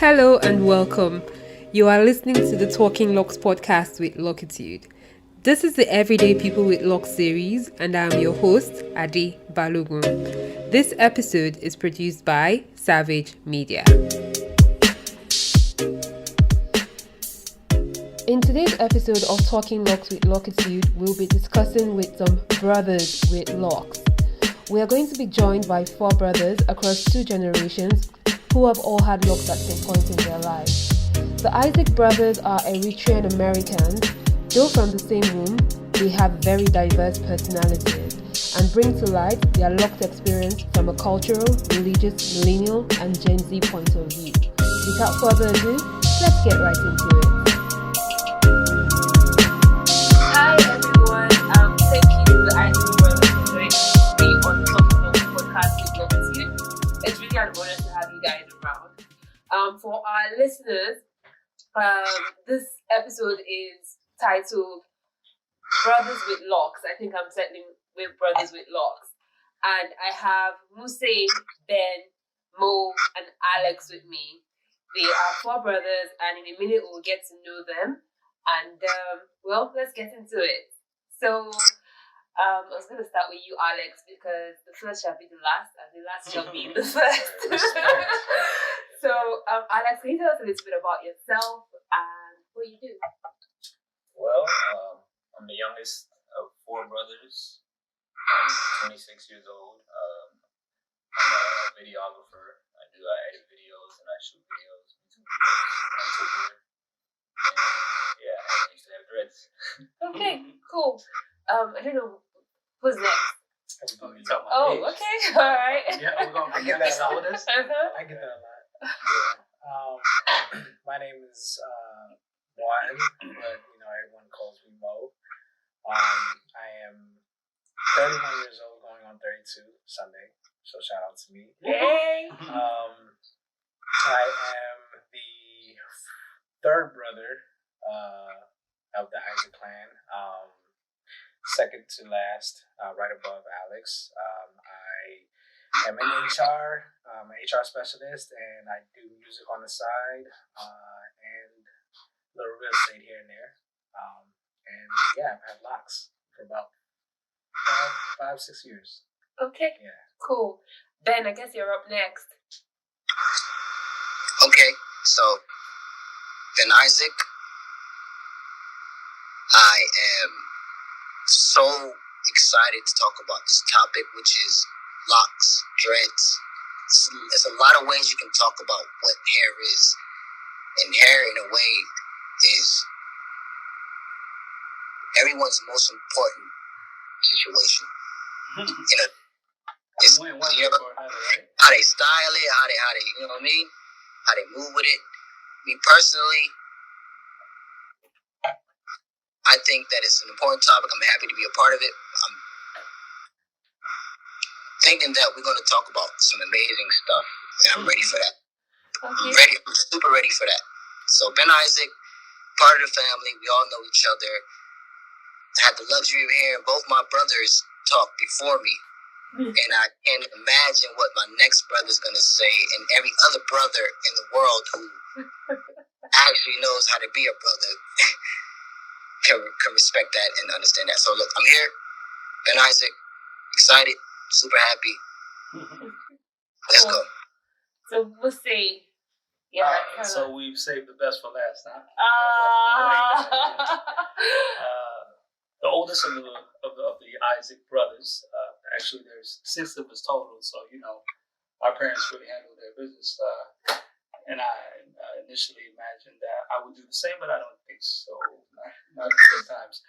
Hello and welcome. You are listening to the Talking Locs podcast with Locitude. This is the Everyday People with Locs series, and I am your host, Adi Balogun. This episode is produced by Savage Media. In today's episode of Talking Locs with Locitude, we'll be discussing with some brothers with locks. We are going to be joined by 4 brothers across 2 generations who have all had locks at some point in their lives. The Issac brothers are Eritrean Americans. Though from the same womb, they have very diverse personalities and bring to light their locked experience from a cultural, religious, millennial, and Gen Z point of view. Without further ado, let's get right into it. Hi everyone, thank you to the Issac brothers for joining us today on the Talking Locs podcast with Locitude. It's really an honor to have you guys around. For our listeners, this episode is titled Brothers with Locs. I think I'm settling with Brothers with Locs. And I have Muse, Ben, Mo, and Alex with me. They are 4 brothers, and in a minute we'll get to know them. And, let's get into it. So, I was going to start with you, Alex, because the first shall be the last, and the last shall be the first. So, Alex, can you tell us a little bit about yourself and what you do? Well, I'm the youngest of 4 brothers. I'm 26 years old. I'm a videographer. I edit videos and I shoot videos, YouTube videos, and yeah, I used to have dreads. Okay, cool. I don't know who's next. Oh, okay, all right. Yeah, I get that a lot. Uh-huh. I get that a lot. Yeah. My name is Juan, but everyone calls me Mo. I am 31 years old, going on 32 Sunday. So shout out to me. Hey. I am the 3rd brother of the Issac clan. Second to last, right above Alex. I am an HR, HR specialist, and I do music on the side, and a little real estate here and there. I've had locks for about 5-6 years. Okay, Yeah. cool. Ben, I guess you're up next. Okay, so Ben Issac, I am so excited to talk about this topic, which is locks, dreads. There's a lot of ways you can talk about what hair is. And hair, in a way, is everyone's most important situation. It's how they style it, how they, you know what I mean? How they move with it. Me personally, I think that it's an important topic. I'm happy to be a part of it. I'm thinking that we're going to talk about some amazing stuff, and I'm ready for that. Okay. I'm super ready for that. So Ben Issac, part of the family, we all know each other. I had the luxury of hearing both my brothers talk before me, and I can't imagine what my next brother's going to say, and every other brother in the world who actually knows how to be a brother can respect that and understand that. So look, I'm here, Ben Issac, excited, super happy. Let's go. So we'll see. Yeah. So we've saved the best for last, huh? The oldest of the Issac brothers. Actually, there's 6 of us total. So our parents really handled their business. And I initially imagined that I would do the same, but I don't think so. Not at the times.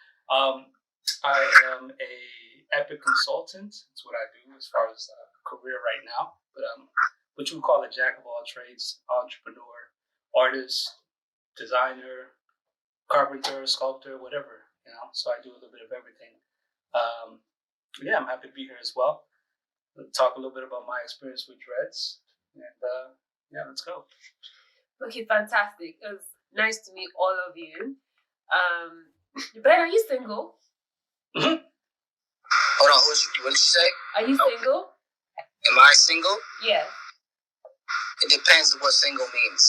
I am a epic consultant. That's what I do as far as career right now. But what you would call a jack of all trades, entrepreneur, artist, designer, carpenter, sculptor, whatever. So I do a little bit of everything. I'm happy to be here as well. We'll talk a little bit about my experience with dreads. And let's go. Okay, fantastic. It was nice to meet all of you. Ben, are you single? Hold on, what did you say? Are you single? Am I single? Yeah. It depends on what single means.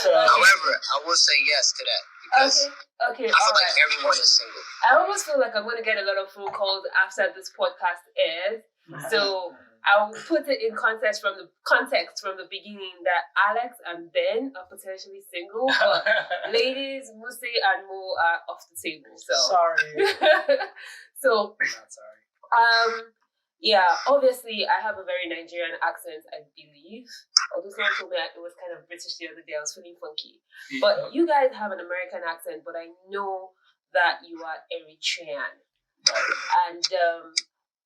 So, However, I will say yes to that because Okay. I feel like everyone is single. I almost feel like I'm going to get a lot of phone calls after this podcast airs. So I will put it in context from the beginning that Alex and Ben are potentially single, but ladies, Muse and Mo are off the table. So Sorry. So Not sorry. yeah, obviously I have a very Nigerian accent, I believe. Although someone told me it was kind of British the other day, I was feeling funky. But you guys have an American accent, but I know that you are Eritrean. And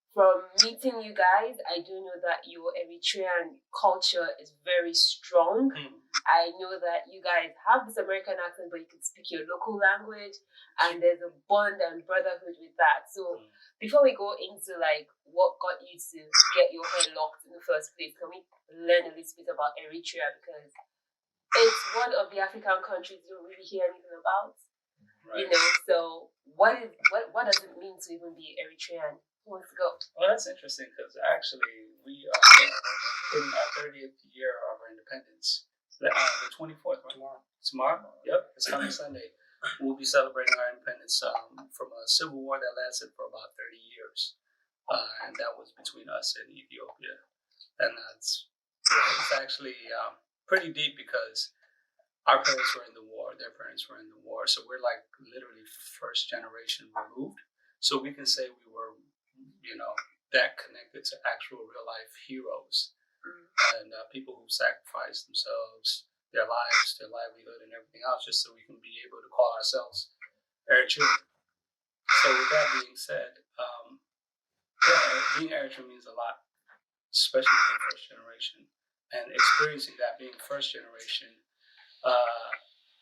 from meeting you guys, I do know that your Eritrean culture is very strong. I know that you guys have this American accent, but you can speak your local language, and there's a bond and brotherhood with that. So before we go into like what got you to get your hair locked in the first place, can we learn a little bit about Eritrea, because it's one of the African countries you don't really hear anything about. right. You know, so what does it mean to even be Eritrean? Who wants to go? Well, that's interesting because actually we are in our 30th year of our independence. The 24th, right? Tomorrow? Yep, it's coming Sunday. We'll be celebrating our independence from a civil war that lasted for about 30 years. And that was between us and Ethiopia. And it's actually pretty deep because our parents were in the war, their parents were in the war. So we're like literally first generation removed. So we can say we were, that connected to actual real life heroes and people who sacrificed themselves, their lives, their livelihood, and everything else just so we can be able to call ourselves Eritrean. So with that being said, being Eritrean means a lot, especially for the first generation. And experiencing that being first generation,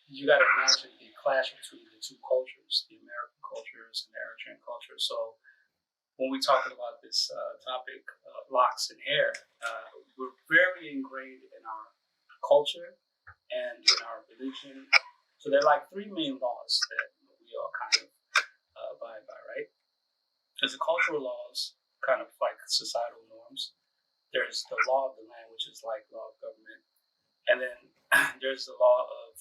you got to imagine the clash between the two cultures, the American cultures and the Eritrean culture. So when we're talking about this topic, locks and hair, we're very ingrained in our culture and in our religion. So there are like three main laws that we all kind of abide by, right? There's the cultural laws, kind of like societal norms. There's the law of the land, which is like law of government. And then there's the law of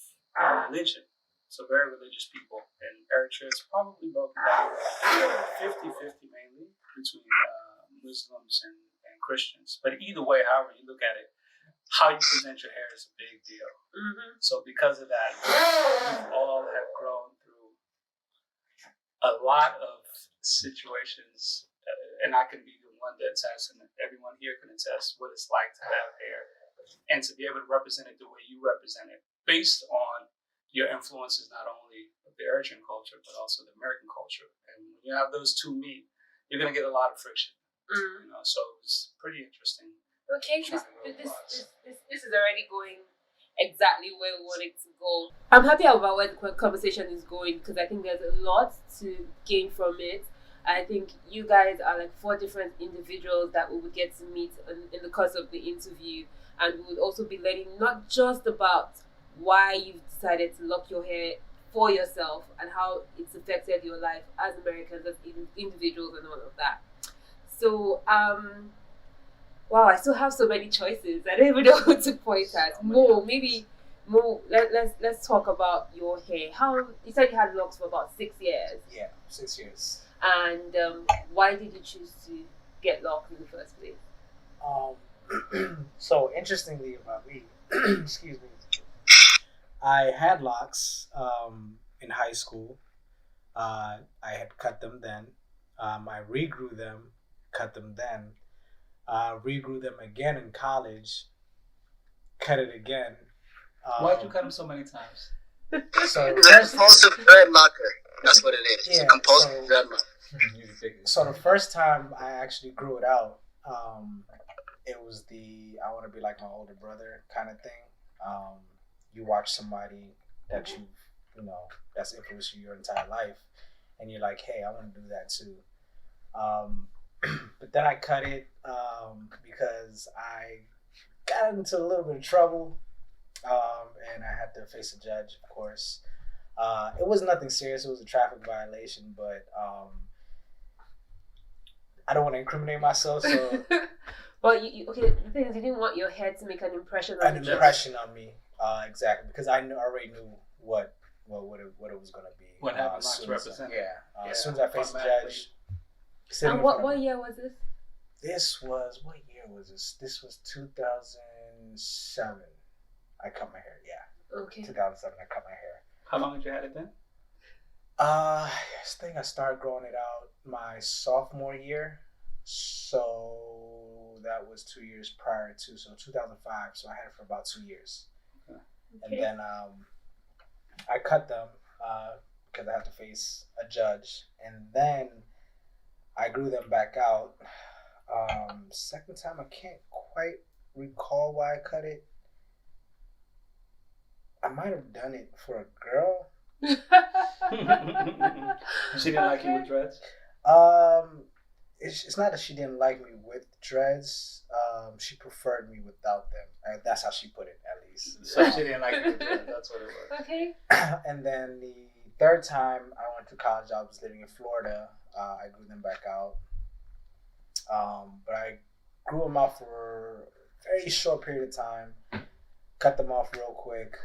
religion. So very religious people. And Eritrea is probably broken down 50-50 mainly between Muslims and Christians. But either way, however you look at it, how you present your hair is a big deal. So because of that, we all have grown through a lot of situations, and I can be the one that attests, and everyone here can attest what it's like to have hair and to be able to represent it the way you represent it, based on your influences not only of the Eritrean culture but also the American culture. And when you have those two meet, you're going to get a lot of friction. So it's pretty interesting. Okay, this is already going exactly where we want it to go. I'm happy about where the conversation is going because I think there's a lot to gain from it. I think you guys are like 4 different individuals that we would get to meet in the course of the interview, and we would also be learning not just about why you've decided to lock your hair for yourself and how it's affected your life as Americans, as individuals, and all of that. So, wow, I still have so many choices. I don't even know who to point at. Mo, let's talk about your hair. How you said you had locks for about 6 years. Yeah, 6 years. And why did you choose to get locked in the first place? So interestingly about me, excuse me, I had locks in high school. I had cut them then. I regrew them, cut them then. Regrew them again in college, cut it again. Why'd you cut them so many times? So It's a compulsive dreadlocker. That's what it is. It's a compulsive dreadlocker. So the first time I actually grew it out, it was I want to be like my older brother kind of thing. You watch somebody that that's influenced you your entire life, and you're like, hey, I want to do that too. But then I cut it because I got into a little bit of trouble, and I had to face a judge, of course. It was nothing serious. It was a traffic violation, but I don't want to incriminate myself. So Well, okay. The thing is, you didn't want your hair to make an impression on An the impression on me, exactly, because I already knew what it was gonna be. What happened Loc's represent? As soon as I faced the judge. And what year was this? This was, what year was this? This was 2007. I cut my hair. Yeah. Okay. 2007. I cut my hair. How long had you had it then? I think I started growing it out my sophomore year. So that was 2 years prior to, so 2005. So I had it for about 2 years. Okay. And then I cut them because I had to face a judge. And then I grew them back out. Second time, I can't quite recall why I cut it. I might have done it for a girl. She didn't like you with dreads? It's not that she didn't like me with dreads. She preferred me without them. That's how she put it, at least. So she didn't like you with dreads. That's what it was. Okay. And then the third time I went to college, I was living in Florida. I grew them back out. But I grew them out for a very short period of time. Cut them off real quick.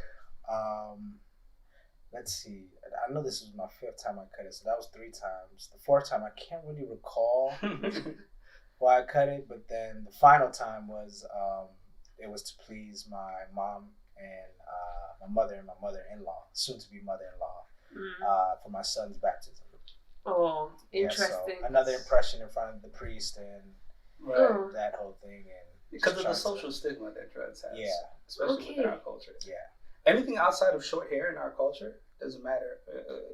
Let's see. I know this was my 5th time I cut it, so that was 3 times. The 4th time, I can't really recall why I cut it, but then the final time was it was to please my mom and my mother and my mother-in-law, soon-to-be mother-in-law, for my son's baptism. Oh, interesting. So another impression in front of the priest and that whole thing, and because of the social stigma that dreads has, especially within our culture. Yeah. Anything outside of short hair in our culture doesn't matter.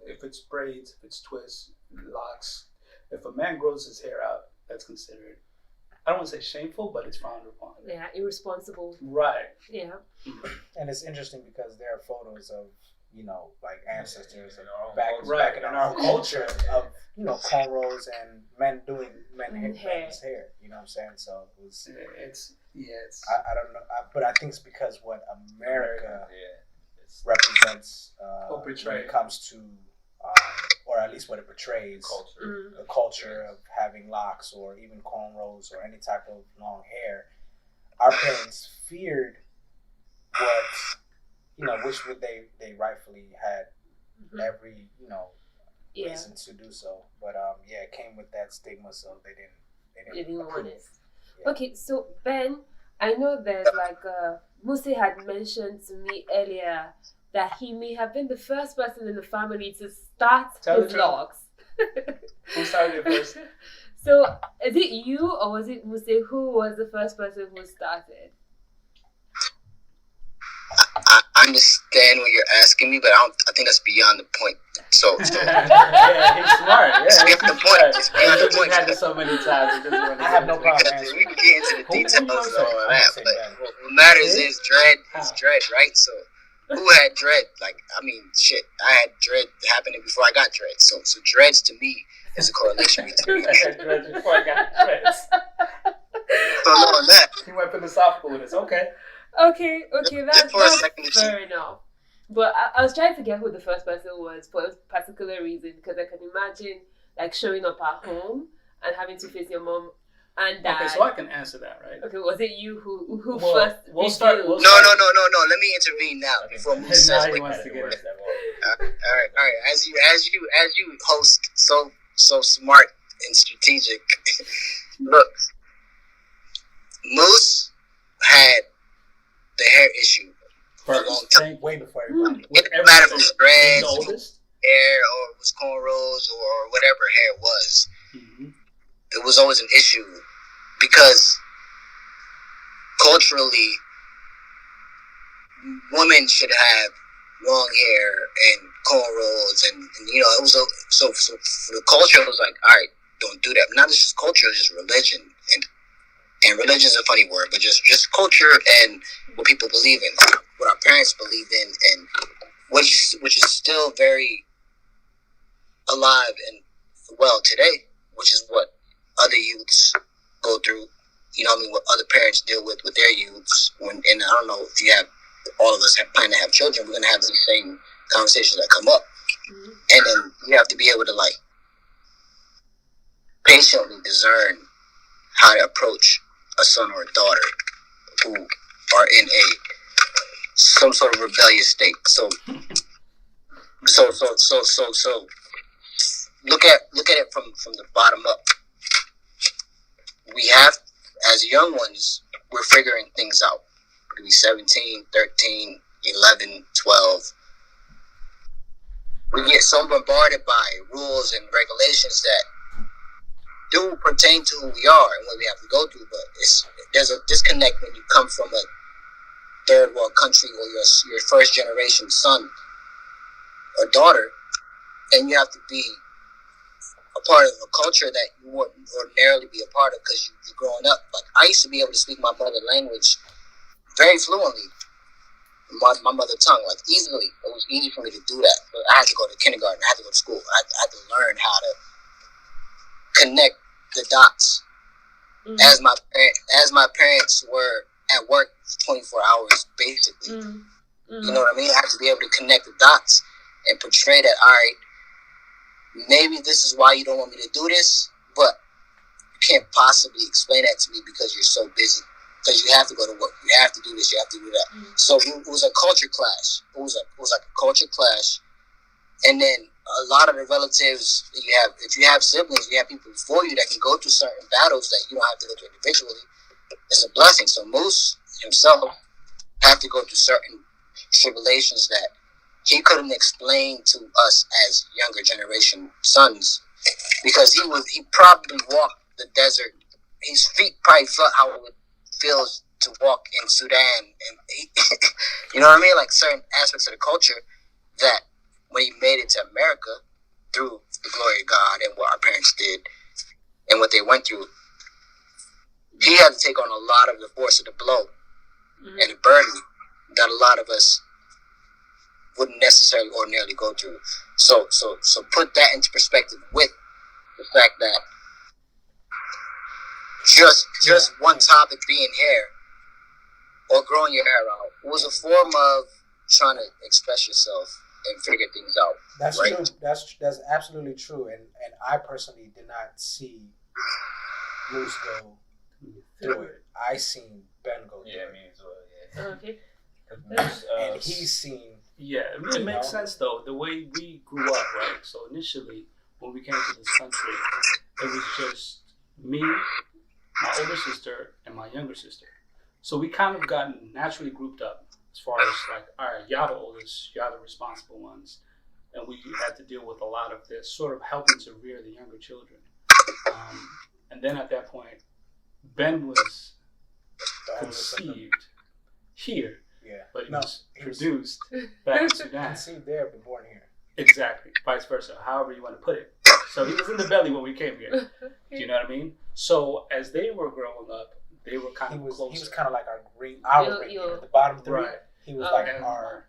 If it's braids, if it's twists, locks. If a man grows his hair out, that's considered, I don't want to say shameful, but it's frowned upon. Yeah, irresponsible. Right. Yeah. And it's interesting because there are photos of, like ancestors back in our culture of, cornrows and men doing hair. hair. You know what I'm saying? So it was. It's. I don't know, but I think it's because what America represents when it comes to, or at least what it portrays, the culture of having locks or even cornrows or any type of long hair. Our parents feared what, which would they rightfully had every, reason to do so. But it came with that stigma, so they didn't want it. Yeah. Okay, so Ben, I know there's Musi had mentioned to me earlier that he may have been the first person in the family to start his locks. Who started it first? So, is it you or was it Musi who was the first person who started? I understand what you're asking me, but I think that's beyond the point. So yeah, he's smart. Yeah, it's beyond the point. It's beyond the point. We've had this so many times. I have no problem. We can get into the details of all that, but what matters is dread. Is dread, right? So who had dread? Shit. I had dread happening before I got dread. So dreads to me is a correlation between. I had dreads before I got dreads. So knowing that, he went philosophical with us. Okay. Okay, that's fair enough. But I was trying to get who the first person was for a particular reason, because I can imagine showing up at home and having to face your mom and dad. Okay, so I can answer that, right? Okay, was it you who first? We'll start. No. Let me intervene now before Moose says he wants to get it. All right. As you host so smart and strategic. Look, Moose had the hair issue for a long time. Way before everybody. It didn't matter if it was dreads, hair, or it was cornrows, or whatever hair was. Mm-hmm. It was always an issue because culturally, women should have long hair and cornrows, and it was so for the culture. It was like, all right, don't do that. Not just culture, it's just religion, and religion is a funny word, but just culture and what people believe in, what our parents believed in, and which is still very alive and well today, which is what other youths go through. What other parents deal with their youths. And I don't know if you have, all of us plan to have children, we're gonna have these same conversations that come up, and then you have to be able to patiently discern how to approach a son or a daughter who are in some sort of rebellious state. So look at it from the bottom up. We have, as young ones, we're figuring things out. We're be 17, 13, 11, 12. We get so bombarded by rules and regulations that do pertain to who we are and what we have to go through, but there's a disconnect when you come from a third world country or your first generation son or daughter, and you have to be a part of a culture that you wouldn't ordinarily be a part of because you're growing up. Like, I used to be able to speak my mother language very fluently, my mother tongue, like easily. It was easy for me to do that, but I had to go to kindergarten, I had to go to school, I had to learn how to connect the dots. As my parents were at work 24 hours basically. You know what I mean? I have to be able to connect the dots and portray that, all right, maybe this is why you don't want me to do this, but you can't possibly explain that to me because you're so busy. Because you have to go to work, you have to do this, you have to do that. So it was a culture clash. It was like a culture clash. And then a lot of the relatives that you have, if you have siblings, you have people before you that can go through certain battles that you don't have to go through individually. It's a blessing. So Moose himself had to go through certain tribulations that he couldn't explain to us as younger generation sons, because he probably walked the desert. His feet probably felt how it feels to walk in Sudan, and you know what I mean, like certain aspects of the culture that when he made it to America through the glory of God and what our parents did and what they went through, he had to take on a lot of the force of the blow and the burden that a lot of us wouldn't necessarily ordinarily go through. So put that into perspective with the fact that just one topic being hair or growing your hair out was a form of trying to express yourself and figure things out. That's right? true. That's absolutely true. And I personally did not see Moose go through it. I seen Ben go through it. Me as well. Yeah. Okay. And he's seen. Yeah, it makes sense though, the way we grew up, right? So initially, when we came to this country, it was just me, my older sister, and my younger sister. So we kind of got naturally grouped up as far as like, all right, y'all the oldest, y'all the responsible ones. And we had to deal with a lot of this, sort of helping to rear the younger children. And then at that point, Ben was conceived here. Yeah. But he was produced back in Sudan. Conceived there, but born here. Exactly. Vice versa. However you want to put it. So he was in the belly when we came here. Do you know what I mean? So as they were growing up, they were kind of closer. He was kind of like our green, the bottom three. Right. He was like our,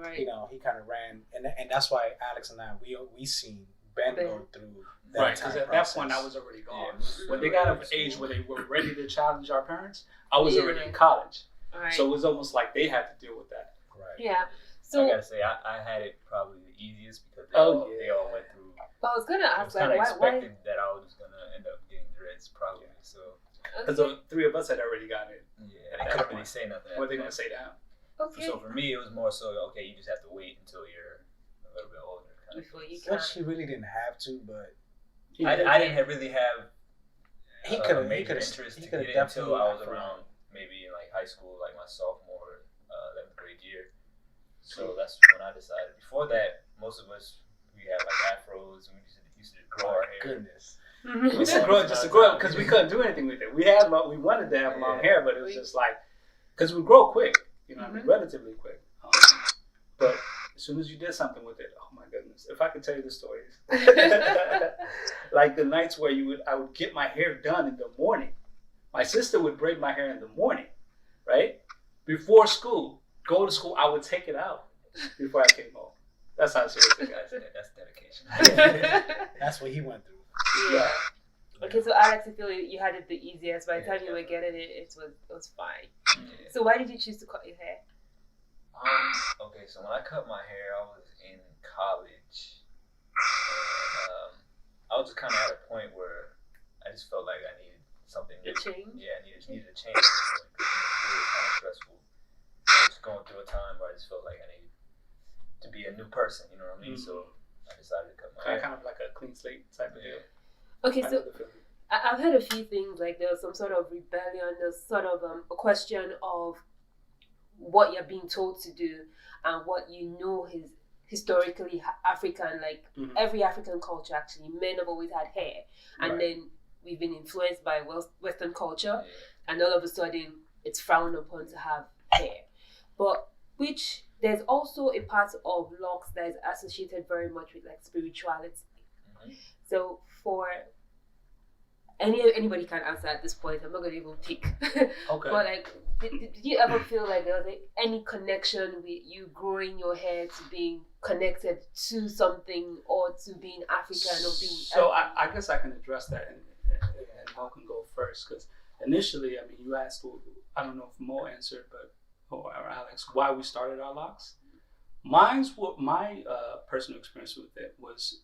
right. you know, he kind of ran. And that's why Alex and I, we seen Ben go through that right, because at that point I was already gone. When they got of age where they were ready to challenge our parents, I was already in college. Right. So it was almost like they had to deal with that. Right. Yeah. So I gotta say, I had it probably the easiest because they all went through. I was gonna ask, I was kind of expecting why? that I was gonna end up getting dreads probably. So because the three of us had already gotten it. Yeah, they couldn't really say nothing. What are they gonna say to him? Okay. So for me, it was more so okay. You just have to wait until you're a little bit older. Before you can. Which he really didn't have to, but I didn't really have. He could have major interest to get it until I was around maybe in like high school, like my sophomore, 11th grade year. So that's when I decided. Before that, most of us we had like afros and we used to grow our hair. Goodness. We used to grow it because we couldn't do anything with it. We wanted to have long hair, but it was just like because we grow quick, you know, I mean, relatively quick. But as soon as you did something with it, oh my goodness! If I could tell you the stories, like the nights where I would get my hair done in the morning. My sister would braid my hair in the morning, right? Before school, go to school, I would take it out before I came home. That's how serious it got. That's dedication. That's what he went through. Yeah. Okay, so Alex, I feel you had it the easiest. By the time you were getting it, it was fine. Yeah. So why did you choose to cut your hair? Okay, so when I cut my hair, I was in college. And, I was just kind of at a point where I just felt like I needed something. The change? Yeah, I needed a change. So, it was kind of stressful. I was going through a time where I just felt like I needed to be a new person, you know what I mean? So I decided to cut my hair. Kind of like a clean slate type of deal. Okay, so I've heard a few things, like there was some sort of rebellion, there's sort of a question of what you're being told to do and what you know is historically African, like every African culture actually, men have always had hair, and then we've been influenced by Western culture, and all of a sudden it's frowned upon to have hair. But which there's also a part of locks that is associated very much with like spirituality. So for anybody can answer at this point. I'm not going to even pick. Okay. But like, did you ever feel like there was like any connection with you growing your hair to being connected to something or to being African or being? So I guess I can address that, and Mo can go first, because initially, I mean, you asked. I don't know if Mo answered, but or Alex, why we started our locks. My personal experience with it was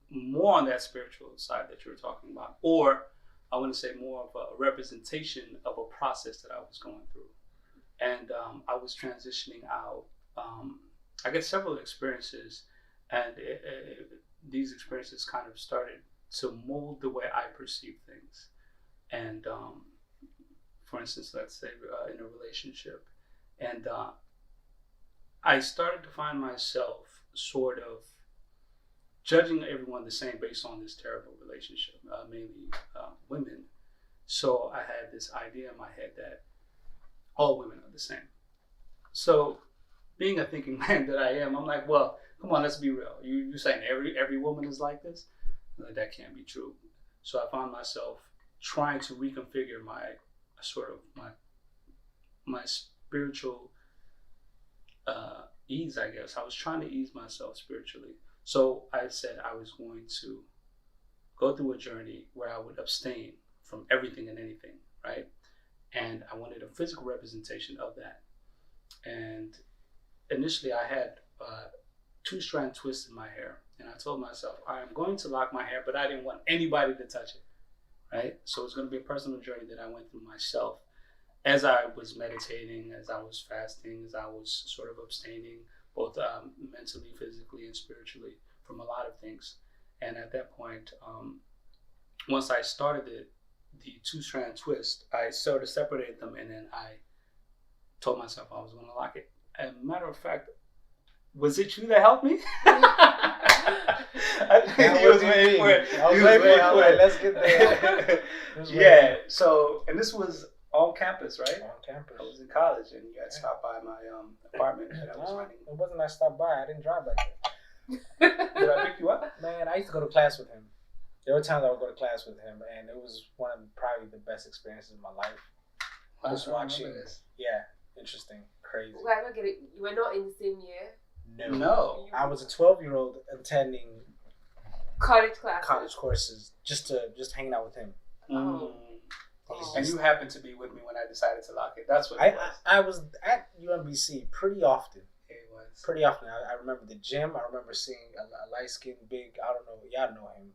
more on that spiritual side that you were talking about, or I want to say more of a representation of a process that I was going through. And I was transitioning out, I guess several experiences, and these experiences kind of started to mold the way I perceive things. And for instance, let's say in a relationship, and I started to find myself sort of judging everyone the same based on this terrible relationship, mainly women. So I had this idea in my head that all women are the same. So being a thinking man that I am, I'm like, well, come on, let's be real. You're saying every woman is like this? Like, that can't be true. So I found myself trying to reconfigure my spiritual ease, I guess. I was trying to ease myself spiritually. So I said I was going to go through a journey where I would abstain from everything and anything, right? And I wanted a physical representation of that. And initially I had 2-strand twists in my hair. And I told myself, I am going to lock my hair, but I didn't want anybody to touch it, right? So it's going to be a personal journey that I went through myself as I was meditating, as I was fasting, as I was sort of abstaining, both mentally, physically, and spiritually from a lot of things. And at that point, once I started the 2-strand twist, I sort of separated them, and then I told myself I was going to lock it. As a matter of fact, was it you that helped me? I think he was waiting for it. I was waiting for it. Let's get there. Yeah. So, and this was on campus, right? On campus. I was in college, and you had stopped by my apartment that I was renting. It wasn't I stopped by. I didn't drive like that. Did I pick you up? Man, I used to go to class with him. There were times I would go to class with him, and it was one of probably the best experiences of my life. I was watching this. Yeah, interesting, crazy. Well, I don't get it. You were not in the same year? No. I was a 12-year-old attending college courses, just hanging out with him. Oh. And you happened to be with me when I decided to lock it. That's what it was. I was at UMBC pretty often. It was. Pretty often. I remember the gym. I remember seeing a light-skinned, big, I don't know, y'all know him.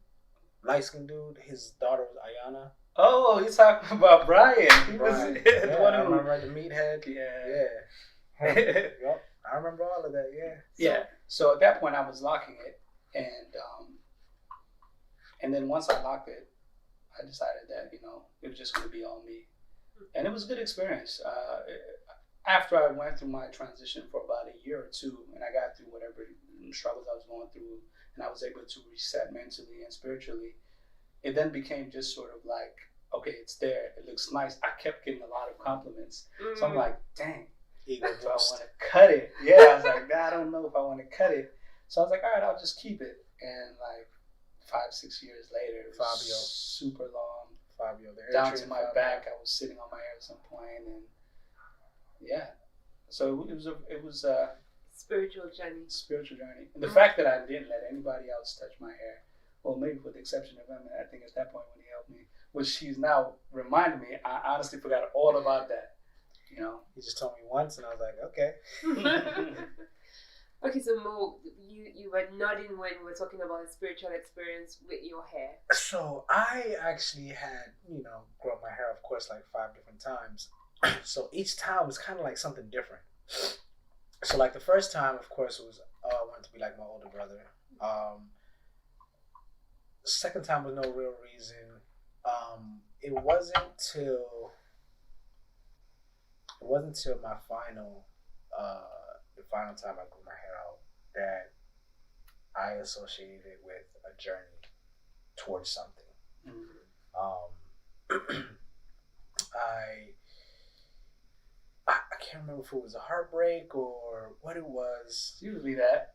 Light-skinned dude. His daughter was Ayana. Oh, you're talking about Brian. He Brian. was yeah, I remember the meathead. Yeah. Yep. I remember all of that, Yeah. So at that point, I was locking it, and then once I locked it, I decided that it was just going to be all me, and it was a good experience. After I went through my transition for about a year or two, and I got through whatever struggles I was going through, and I was able to reset mentally and spiritually, it then became just sort of like, okay, it's there, it looks nice. I kept getting a lot of compliments, so I'm like, dang. Do I want to cut it? Yeah, I was like, I don't know if I want to cut it. So I was like, all right, I'll just keep it. And like 5-6 years later, Fabio, super long, Fabio, down to my back. I was sitting on my hair at some point, and yeah. So it was a spiritual journey. And the fact that I didn't let anybody else touch my hair, well, maybe with the exception of him, and I think at that point when he helped me, which he's now reminded me, I honestly forgot all about that. He just told me once, and I was like, okay. Okay, so Mo, you were nodding when we were talking about a spiritual experience with your hair. So I actually had, grown my hair, of course, like 5 different times. So each time was kind of like something different. So like the first time, of course, was I wanted to be like my older brother. Second time was no real reason. It wasn't till my final, the final time I grew my hair out that I associated it with a journey towards something. I can't remember if it was a heartbreak or what it was. It's usually that.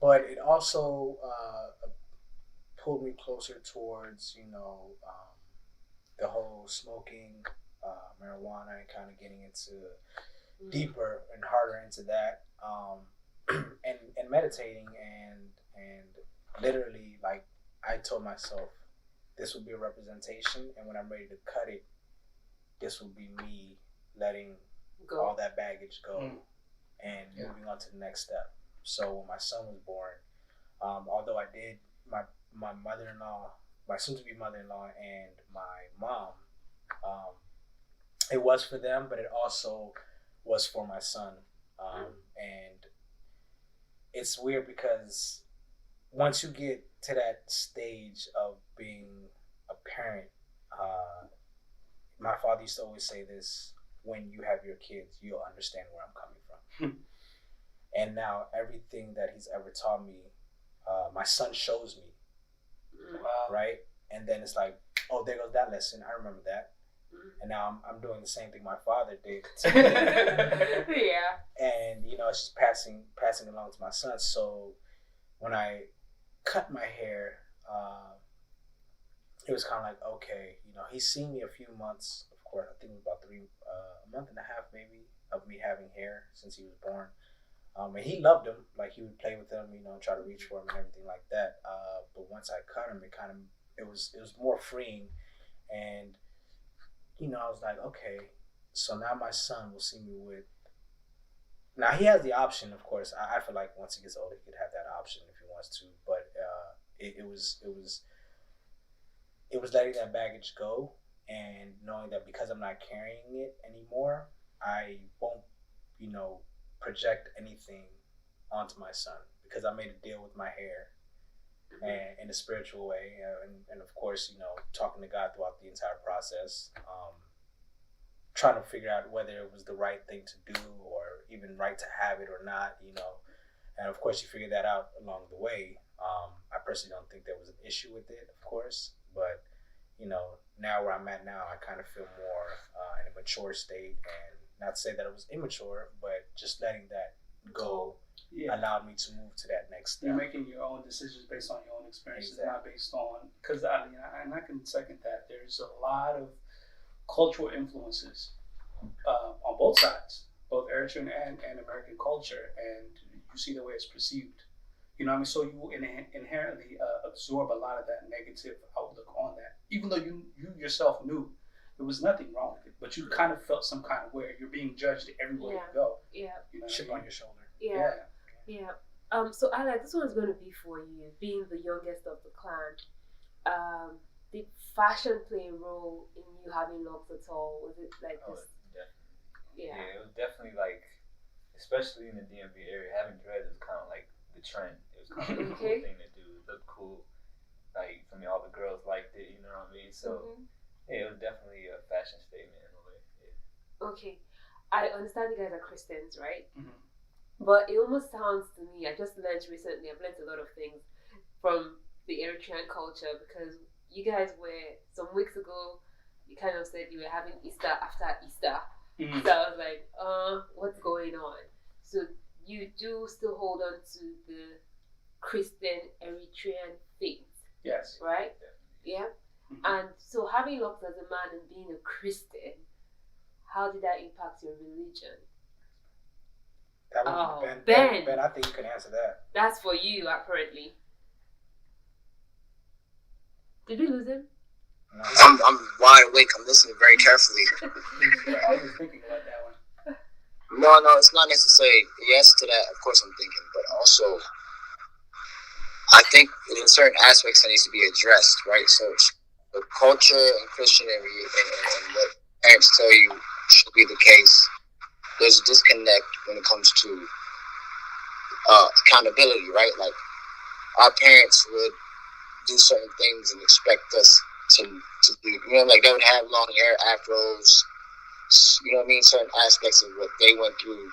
But it also pulled me closer towards, the whole smoking marijuana and kind of getting into deeper and harder into that, and meditating and literally, like, I told myself this will be a representation, and when I'm ready to cut it, this will be me letting all that baggage go and moving on to the next step. So when my son was born, although I did, my mother-in-law, my soon-to-be mother-in-law, and my mom, it was for them, but it also was for my son. And it's weird because once you get to that stage of being a parent, my father used to always say this: when you have your kids, you'll understand where I'm coming from. And now everything that he's ever taught me, my son shows me. Wow. Right? And then it's like, oh, there goes that lesson. I remember that. And now I'm doing the same thing my father did to me. Yeah. And it's just passing along to my son. So when I cut my hair, it was kind of like, okay, he's seen me a few months. Of course, I think it was about a month and a half maybe of me having hair since he was born. And he loved him. Like, he would play with him, try to reach for him and everything like that. But once I cut him, it was more freeing. And I was like, okay, so now my son will see me with. Now he has the option, of course. I feel like once he gets older, he could have that option if he wants to. But it was letting that baggage go and knowing that because I'm not carrying it anymore, I won't, project anything onto my son, because I made a deal with my hair and in a spiritual way, and of course, talking to God throughout the entire process, trying to figure out whether it was the right thing to do or even right to have it or not, and of course you figure that out along the way. I personally don't think there was an issue with it, of course, but now where I'm at now, I kind of feel more in a mature state, and not to say that it was immature, but just letting that go allowed me to move to that next step. You're making your own decisions based on your own experiences, not based on, because I can second that. There's a lot of cultural influences on both sides, both Eritrean and American culture, and you see the way it's perceived. So you inherently absorb a lot of that negative outlook on that, even though you yourself knew there was nothing wrong with it, but you kind of felt some kind of way. You're being judged everywhere you go. Yeah. Chip on your shoulder. Yeah. So Issac, this one's going to be for you, being the youngest of the clan. Did fashion play a role in you having locks at all? Was it like this? Definitely. Yeah, it was definitely like, especially in the DMV area, having dreads was kind of like the trend. It was kind of the cool thing to do. It looked cool. Like, for me, all the girls liked it, you know what I mean? So, yeah, it was definitely a fashion statement in a way. Yeah. Okay. I understand you guys are Christians, right? But it almost sounds to me, I just learned recently, I've learned a lot of things from the Eritrean culture, because you guys were, some weeks ago, you kind of said you were having Easter after Easter. So I was like, what's going on? So you do still hold on to the Christian Eritrean faith. Yes. Right? Yeah. And so having locks as a man and being a Christian, how did that impact your religion? That was Ben. Ben, I think you can answer that. That's for you, apparently. Did we lose him? No. I'm wide awake. I'm listening very carefully. I was thinking about that one. No, it's not necessarily yes to that. Of course, I'm thinking, but also I think in certain aspects that needs to be addressed, right? So the culture and Christianity and what parents tell you should be the case. There's a disconnect when it comes to accountability, right? Like our parents would do certain things and expect us to do, you know, like they would have long hair, afros, you know what I mean? Certain aspects of what they went through,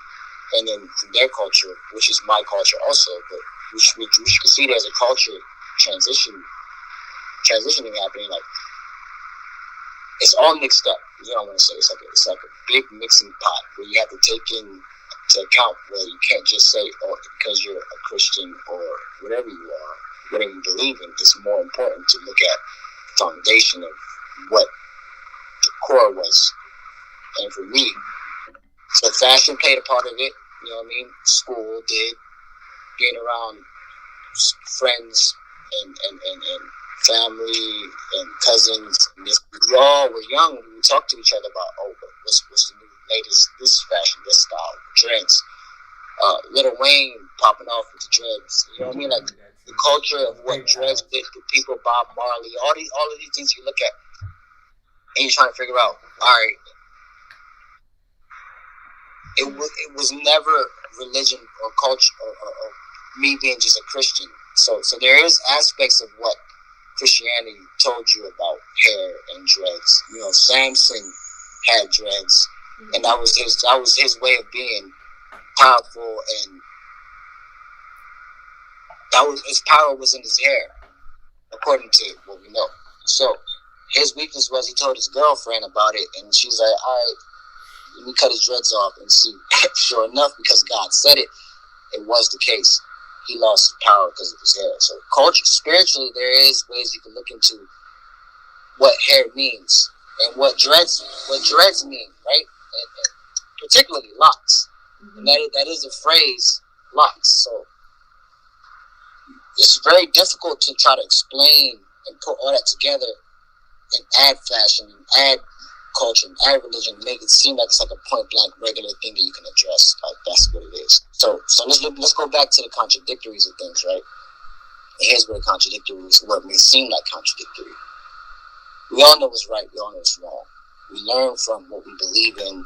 and then in their culture, which is my culture also, but which you can see there's a culture transitioning happening. Like it's all mixed up. You know what I want to say? It's like a big mixing pot where you have to take into account where you can't just say, oh, because you're a Christian or whatever you are, whatever you believe in. It's more important to look at the foundation of what the core was. And for me, so fashion played a part of it. You know what I mean? School did. Being around friends and family and cousins. And we all were young. We would talk to each other about, oh, what's the new latest, this fashion, this style, dreads. Lil Wayne popping off with the dreads. You know what I mean? Like the culture of what dreads did to people, Bob Marley, all of these things you look at and you're trying to figure out, all right, it was never religion or culture or me being just a Christian. So there is aspects of what Christianity told you about hair and dreads. You know, Samson had dreads, and that was his way of being powerful, and his power was in his hair, according to what we know. So his weakness was he told his girlfriend about it, and she's like, all right, let me cut his dreads off and see. Sure enough, because God said it, it was the case. He lost his power because of his hair. So culture, spiritually, there is ways you can look into what hair means and what dreads mean, right? And particularly locks. And that is a phrase, locks. So it's very difficult to try to explain and put all that together and add fashion and add culture and add religion, make it seem like it's like a point blank regular thing that you can address. Like that's what it is. So let's go back to the contradictories of things, right? And here's where the contradictories, what may seem like contradictory. We all know what's right. We all know what's wrong. We learn from what we believe in,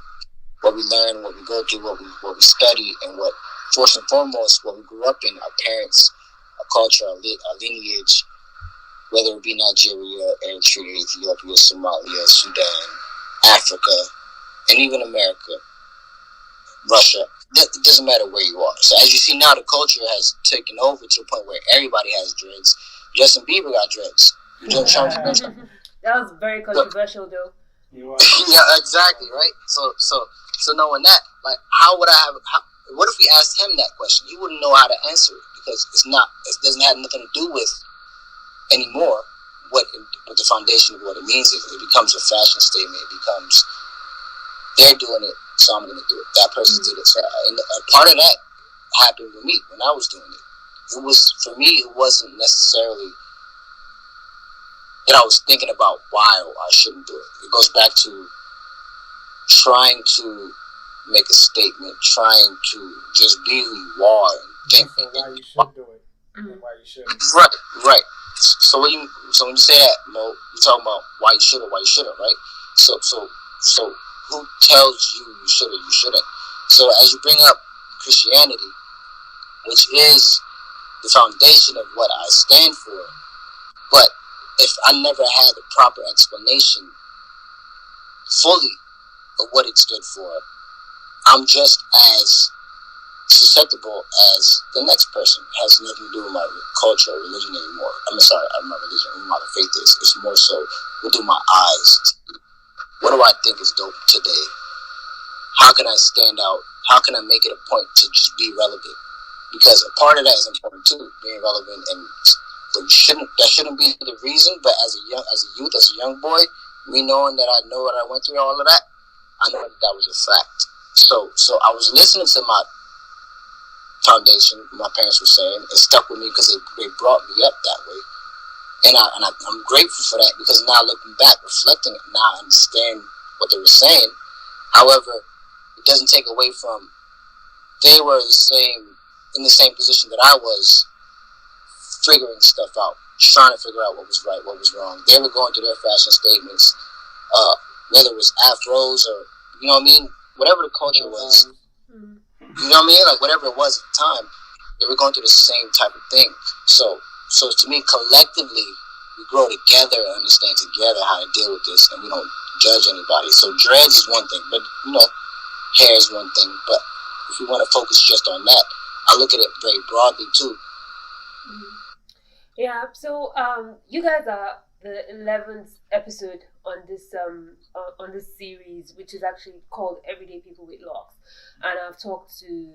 what we learn, what we go through, what we study, and what first and foremost what we grew up in. Our parents, our culture, our lineage, whether it be Nigeria, Eritrea, Ethiopia, Somalia, Sudan, Africa, and even America, Russia. It doesn't matter where you are. So as you see now, the culture has taken over to the point where everybody has dreads. Justin Bieber got dreads. That was very controversial, though. Yeah, exactly, right? So knowing that, like, what if we asked him that question? He wouldn't know how to answer it because it doesn't have nothing to do with anymore what the foundation of what it means is. It becomes a fashion statement. It becomes they're doing it, so I'm going to do it. That person did it. So, and a part of that happened with me when I was doing it. It was, for me, it wasn't necessarily that I was thinking about why I shouldn't do it. It goes back to trying to make a statement, trying to just be who you are and think. Why you should do it and why you shouldn't. Right. So when you say that, Mo, you're talking about why you should or why you shouldn't, right? So who tells you you should or you shouldn't? So as you bring up Christianity, which is the foundation of what I stand for, but if I never had the proper explanation fully of what it stood for, I'm just as susceptible as the next person. It has nothing to do with my culture or religion anymore. I'm sorry, my religion, my faith is. It's more so with my eyes. What do I think is dope today? How can I stand out? How can I make it a point to just be relevant? Because a part of that is important too, being relevant, but that shouldn't be the reason. But as a young boy, me knowing that I know what I went through, all of that, I know that was a fact. So I was listening to my foundation, my parents were saying. It stuck with me because they brought me up that way. And I'm grateful for that because now looking back, reflecting it, now I understand what they were saying. However, the doesn't take away from they were in the same position that I was, figuring stuff out, trying to figure out what was right, what was wrong. They were going through their fashion statements, whether it was afros or, you know what I mean, whatever the culture was, you know what I mean, like whatever it was at the time, they were going through the same type of thing. So to me, collectively, we grow together and understand together how to deal with this, and we don't judge anybody. So dreads is one thing, but hair is one thing. But if we want to focus just on that, I look at it very broadly too. Yeah. So you guys are the 11th episode on this series, which is actually called Everyday People with Locs. And I've talked to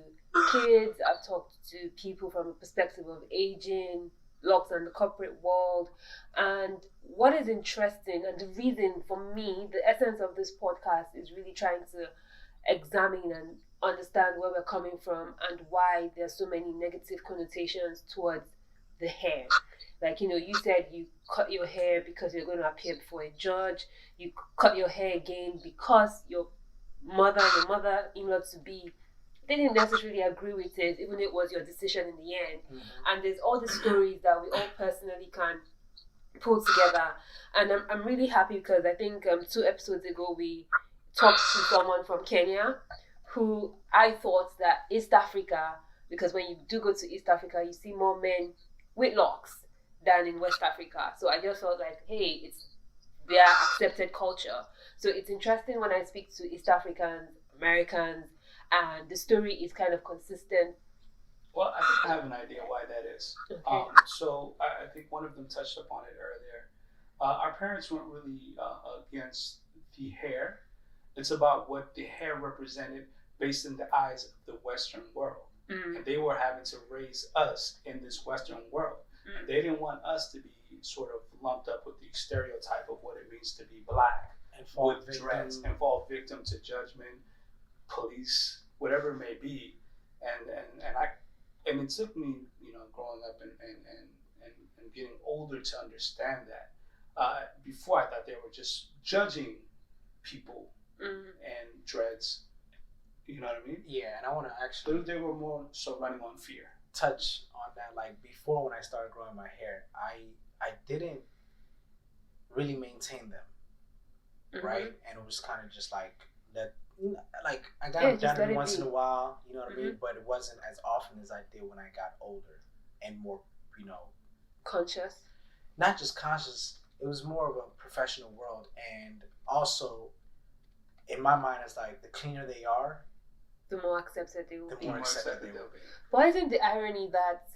kids, I've talked to people from a perspective of aging, Locs and the corporate world. And what is interesting, and the reason for me, the essence of this podcast is really trying to examine and understand where we're coming from and why there's so many negative connotations towards the hair. Like, you said you cut your hair because you're going to appear before a judge. You cut your hair again because your mother-in-law to be didn't necessarily agree with it, even if it was your decision in the end. And there's all the stories that we all personally can pull together. And I'm really happy because I think 2 episodes ago we talked to someone from Kenya who I thought that East Africa, because when you do go to East Africa, you see more men with locks than in West Africa. So I just felt like, hey, it's their accepted culture. So it's interesting when I speak to East Africans, Americans, and the story is kind of consistent. Well, I think I have an idea why that is. Okay. So I think one of them touched upon it earlier. Our parents weren't really against the hair. It's about what the hair represented based in the eyes of the Western world. And they were having to raise us in this Western world. And they didn't want us to be sort of lumped up with the stereotype of what it means to be black And with dreads and fall victim to judgment, police, whatever it may be. And it took me, growing up and getting older to understand that. Before I thought they were just judging people and dreads. You know what I mean? Yeah, and I want to actually They were more so running on fear. touch on that. Like before, when I started growing my hair, I didn't really maintain them, right? And it was kind of just like that. Like I got them done every once in a while, you know what I mean? But it wasn't as often as I did when I got older and more, conscious. Not just conscious. It was more of a professional world, and also in my mind, it's like the cleaner they are, The more accepted they will the be. more accepted they will be. But isn't the irony that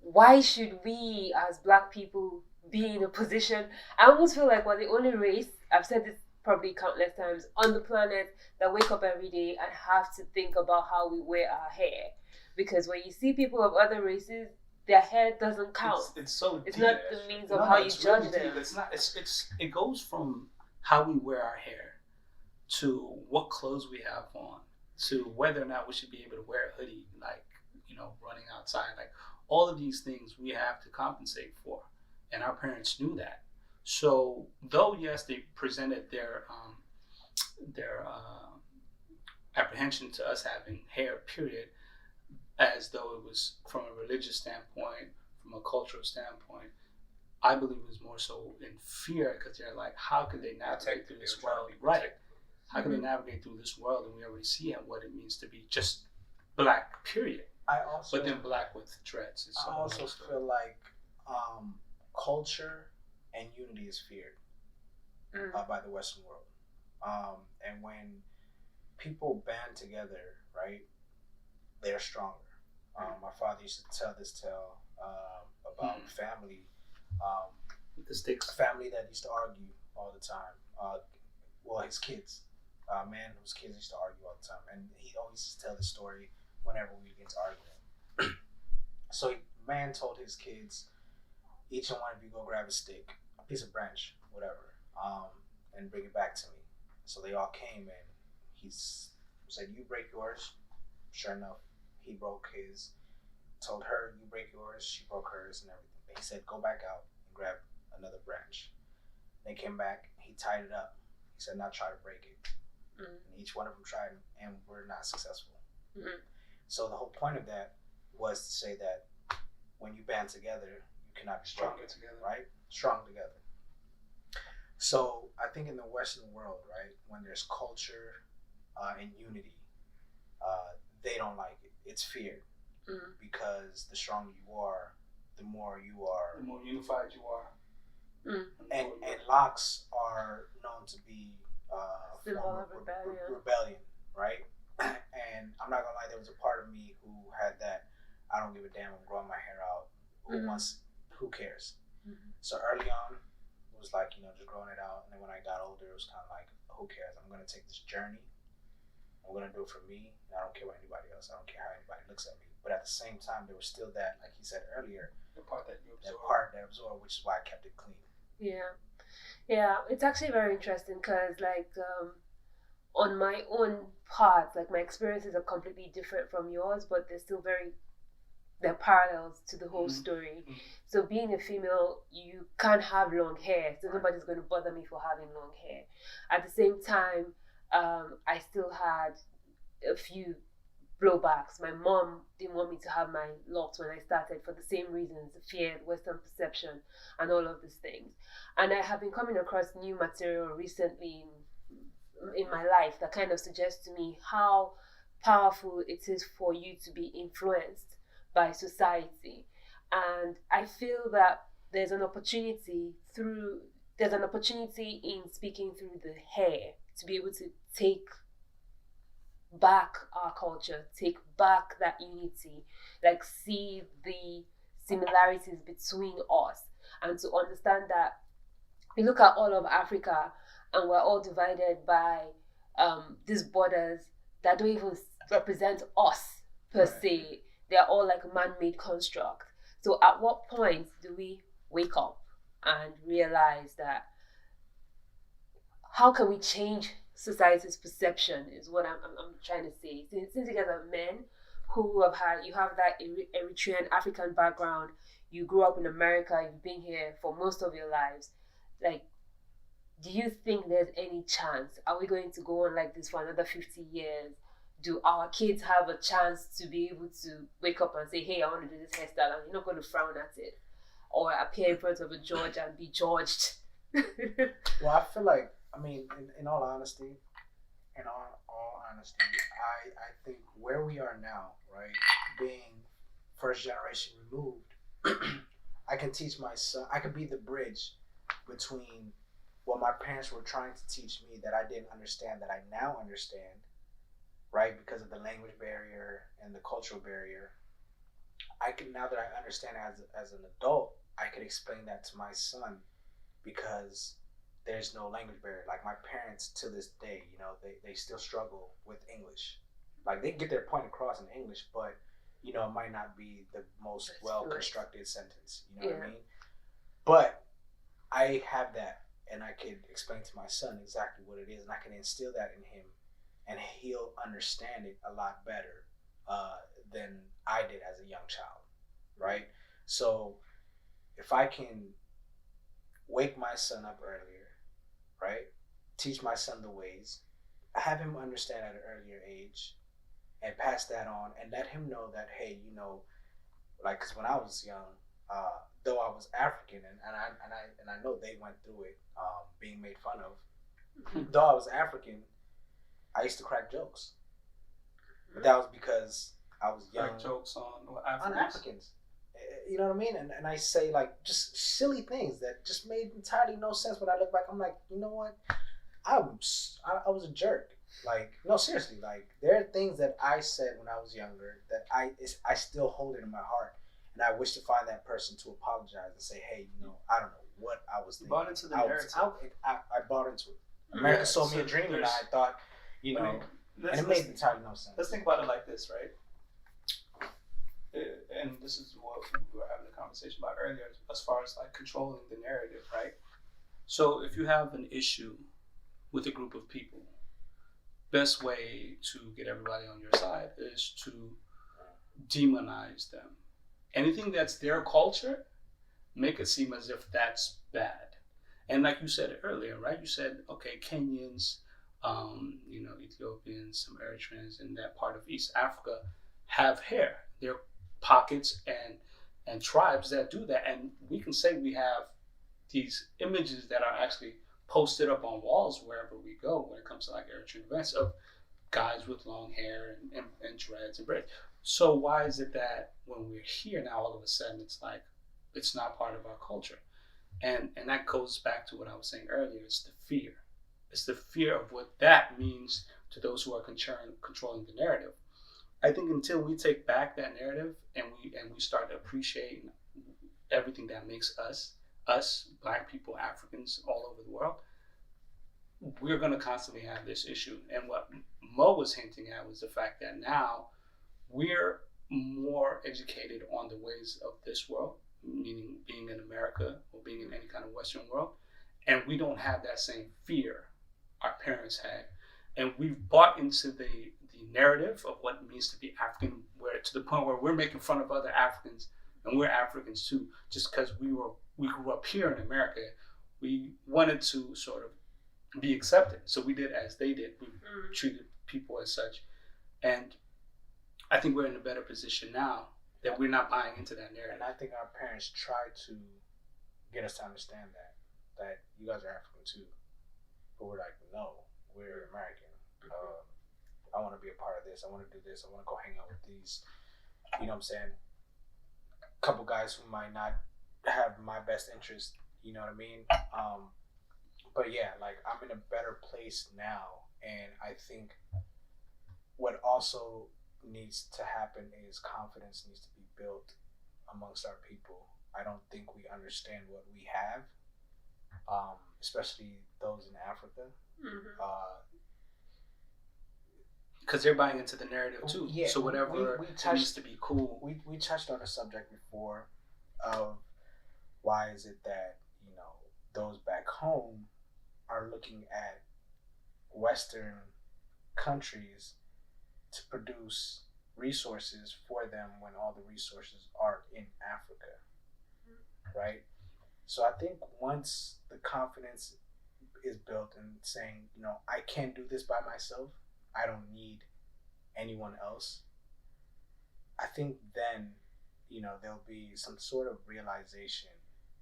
why should we as black people be in a position? I almost feel like we're the only race, I've said this probably countless times, on the planet that wake up every day and have to think about how we wear our hair. Because when you see people of other races, their hair doesn't count. It's so It's deep. not the means of how you judge really them. deep. It's not. It goes from how we wear our hair to what clothes we have on to whether or not we should be able to wear a hoodie, like running outside. Like all of these things we have to compensate for, and our parents knew that. So though yes, they presented their apprehension to us having hair, period, as though it was from a religious standpoint, from a cultural standpoint. I believe it was more so in fear because they're like, how could they navigate through this world? Right. How can they navigate through this world? And we already see what it means to be just black, period. But then black with dreads. I also feel like culture and unity is feared by the Western world. And when people band together, right, they're stronger. My father used to tell this tale about family. With the sticks. Family that used to argue all the time. His kids. Man whose kids used to argue all the time. And he always used to tell the story whenever we get to arguing. So man told his kids, each and one of you go grab a stick, a piece of branch, whatever, and bring it back to me. So they all came and he said, you break yours. Sure enough, he broke his. Told her, you break yours. She broke hers and everything. He said, go back out and grab another branch. They came back. He tied it up. He said, now try to break it. And each one of them tried and were not successful. Mm-hmm. So the whole point of that was to say that when you band together, you cannot be stronger together, right? Strong together. So I think in the Western world, right, when there's culture and unity, they don't like it. It's feared because the stronger you are, the more unified you are. And Locs are known to be a form of rebellion, right? And I'm not gonna lie, there was a part of me who had that. I don't give a damn. I'm growing my hair out. Who cares? So early on, it was like, just growing it out. And then when I got older, it was kind of like, who cares? I'm gonna take this journey. I'm gonna do it for me. And I don't care what anybody else. I don't care how anybody looks at me. But at the same time, there was still that, like he said earlier, the part that you absorb. That part that absorbed, which is why I kept it clean. Yeah. It's actually very interesting because, like, on my own part, like, my experiences are completely different from yours, but they're parallels to the whole story. So being a female, you can't have long hair, so nobody's going to bother me for having long hair. At the same time, I still had a few blowbacks. My mom didn't want me to have my locks when I started for the same reasons, fear, Western perception, and all of these things. And I have been coming across new material recently in my life that kind of suggests to me how powerful it is for you to be influenced by society. And I feel that there's an opportunity in speaking through the hair to be able to take back our culture, take back that unity, like see the similarities between us, and to understand that we look at all of Africa and we're all divided by these borders that don't even represent us per se. They're all like a man-made construct. So at what point do we wake up and realize that how can we change society's perception is what I'm trying to say. Since you guys are men who you have that Eritrean African background, you grew up in America, you've been here for most of your lives, like, do you think there's any chance? Are we going to go on like this for another 50 years? Do our kids have a chance to be able to wake up and say, hey, I want to do this hairstyle, and you're not going to frown at it or appear in front of a judge and be judged? Well, I feel like, in all honesty, I think where we are now, right, being first generation removed, I can teach my son, I could be the bridge between what my parents were trying to teach me that I didn't understand, that I now understand, right, because of the language barrier and the cultural barrier. Now that I understand as an adult, I could explain that to my son because there's no language barrier. Like, my parents to this day, they still struggle with English. Like, they get their point across in English, but it might not be the most well-constructed sentence. You know what I mean? But I have that, and I could explain to my son exactly what it is, and I can instill that in him, and he'll understand it a lot better than I did as a young child, right? So if I can wake my son up earlier, right? Teach my son the ways, have him understand at an earlier age, and pass that on, and let him know that, hey, like, because when I was young, though I was African, and I know they went through it, being made fun of. Though I was African, I used to crack jokes, but that was because I was young. Crack jokes on Africans. You know what I mean? And I say, like, just silly things that just made entirely no sense. When I look back, I'm like, you know what? I was a jerk. Like, no, seriously. Like, there are things that I said when I was younger that I still hold it in my heart, and I wish to find that person to apologize and say, hey, I don't know what I was thinking. Bought into the narrative. I bought into it. America sold me a dream, and I thought, and it made entirely no sense. Let's think about it like this, right? And this is what we were having a conversation about earlier, as far as like controlling the narrative, right? So if you have an issue with a group of people, best way to get everybody on your side is to demonize them. Anything that's their culture, make it seem as if that's bad. And like you said earlier, right? You said, okay, Kenyans Ethiopians, some Eritreans in that part of East Africa have hair. There are pockets and tribes that do that, and we can say we have these images that are actually posted up on walls wherever we go when it comes to like Eritrean events of guys with long hair and dreads and braids. So why is it that when we're here now, all of a sudden it's like it's not part of our culture? And that goes back to what I was saying earlier. It's the fear. It's the fear of what that means to those who are controlling the narrative. I think until we take back that narrative and we start to appreciate everything that makes us Black people, Africans all over the world, we're going to constantly have this issue. And what Mo was hinting at was the fact that now we're more educated on the ways of this world, meaning being in America or being in any kind of Western world, and we don't have that same fear our parents had. And we've bought into the narrative of what it means to be African, where to the point where we're making fun of other Africans, and we're Africans too, just because we grew up here in America. We wanted to sort of be accepted, so we did as they did. We treated people as such, and I think we're in a better position now that we're not buying into that narrative. And I think our parents tried to get us to understand that you guys are African too, but we're like, no, we're American. I want to be a part of this. I want to do this. I want to go hang out with these, you know what I'm saying, couple guys who might not have my best interest, you know what I mean? But yeah, like I'm in a better place now, and I think what also needs to happen is confidence needs to be built amongst our people. I don't think we understand what we have, especially those in Africa. Because they're buying into the narrative too. Yeah, so whatever we needs to be cool. We touched on a subject before of why is it that, you know, those back home are looking at Western countries to produce resources for them when all the resources are in Africa, right? So I think once the confidence is built in saying, you know, I can do this by myself, I don't need anyone else, I think then, you know, there'll be some sort of realization,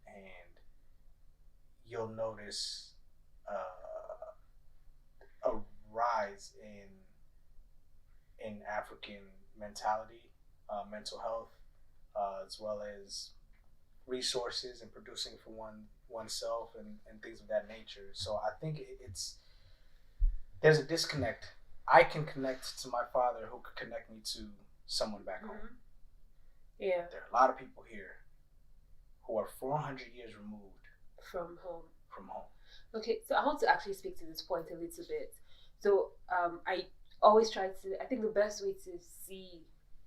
and you'll notice a rise in African mentality, mental health, as well as resources and producing for oneself and things of that nature. So I think there's a disconnect. I can connect to my father who could connect me to someone back home. Yeah. There are a lot of people here who are 400 years removed From home. Okay, so I want to actually speak to this point a little bit. So I always try to, I think the best way to see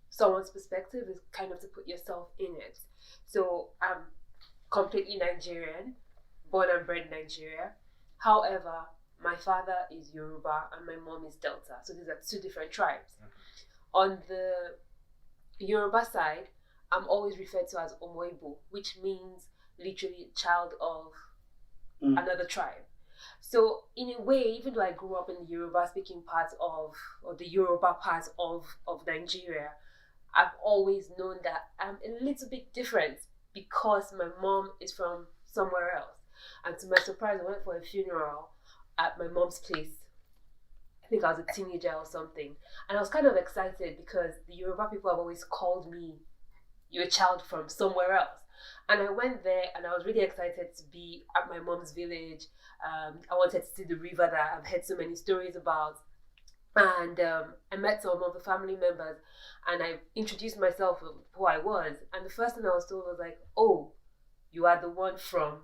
someone's perspective is kind of to put yourself in it. So I'm completely Nigerian, born and bred in Nigeria. However, my father is Yoruba and my mom is Delta. So these are two different tribes. On the Yoruba side, I'm always referred to as Omoibo, which means literally child of another tribe. So in a way, even though I grew up in the Yoruba speaking part of, or the Yoruba part of Nigeria, I've always known that I'm a little bit different because my mom is from somewhere else. And to my surprise, I went for a funeral at my mom's place. I think I was a teenager or something. And I was kind of excited because the Yoruba people have always called me, you're a child from somewhere else. And I went there and I was really excited to be at my mom's village. I wanted to see the river that I've heard so many stories about. And I met some of the family members and I introduced myself of who I was. And the first thing I was told was like, oh, you are the one from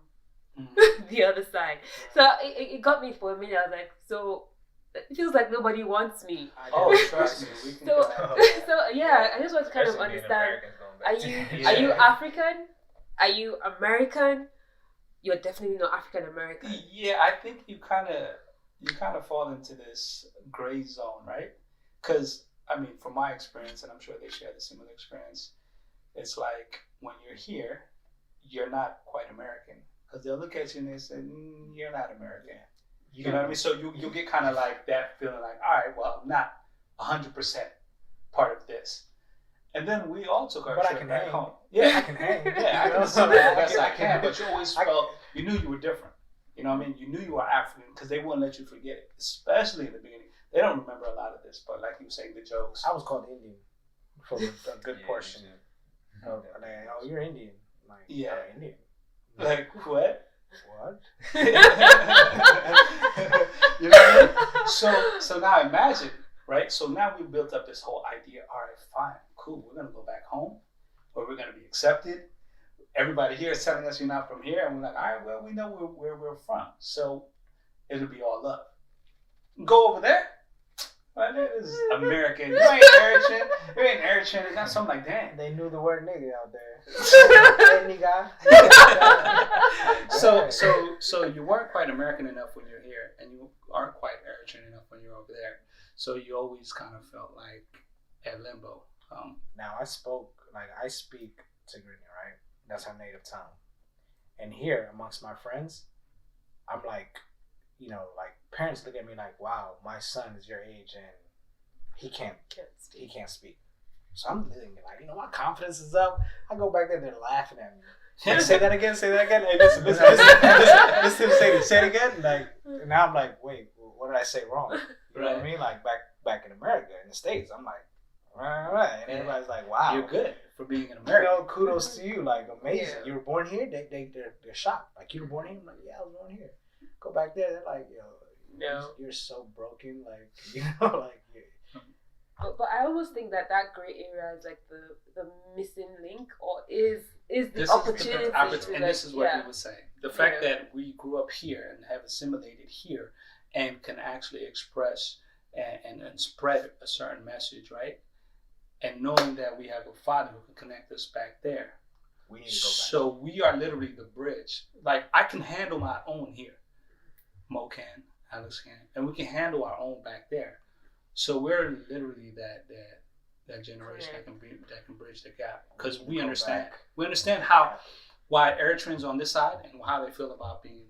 the other side. So it got me for a minute. I was like, so it feels like nobody wants me. Trust me. We can So yeah, I just want to kind of understand, are you African? Are you American? You're definitely not African American. Yeah, I think you kind of fall into this gray zone, right? Because I mean, from my experience, and I'm sure they share the similar experience, it's like when you're here, you're not quite American, because they'll look at you and they say, you're not American. You know what I mean? So you get kind of like that feeling like, all right, well, I'm not 100% part of this. And then we all took our trip back home. Yeah, I can hang. Yeah, I can assimilate the best I can, but you always felt, you knew you were different. You know what I mean? You knew you were African because they wouldn't let you forget it, especially in the beginning. They don't remember a lot of this, but like you were saying, the jokes. I was called Indian for a good portion. Oh, you're Indian. Like, yeah. Indian. Like, what? What? You know what I mean? So now imagine, right? So now we built up this whole idea. All right, fine, cool. We're gonna go back home, where we're gonna be accepted. Everybody here is telling us you're not from here, and we're like, all right, well, we know where we're from, so it'll be all love. Go over there. Well, this is American. You ain't Eritrean. You ain't Eritrean. That's something like that. They knew the word nigga out there. Hey, nigga. So you weren't quite American enough when you're here, and you aren't quite Eritrean enough when you're over there. So you always kind of felt like at limbo. Now I speak Tigrinya, right? That's our native tongue. And here amongst my friends, I'm like, like parents look at me like, wow, my son is your age and he can't speak. So I'm thinking like, my confidence is up. I go back there, they're laughing at me. Like, say that again. Hey, listen to him say it again. Like, and now I'm like, wait, what did I say wrong? You know what I mean? Like back in America, in the States, I'm like, right. And everybody's like, wow, you're good for being an American. Kudos to you. Like, amazing. Yeah. You were born here. They're shocked. Like, you were born here. I'm like, yeah, I was born here. Go back there. They're like, you're so broken. Like, like. Yeah. But I almost think that gray area is like the missing link, or is the opportunity. And this is what he was saying. The fact that we grew up here and have assimilated here and can actually express and spread a certain message, right? And knowing that we have a father who can connect us back there. We need to go back. So we are literally the bridge. Like, I can handle my own here. Mo can, Alex can, and we can handle our own back there. So we're literally that generation that can bridge the gap, because we understand why Eritreans on this side and how they feel about being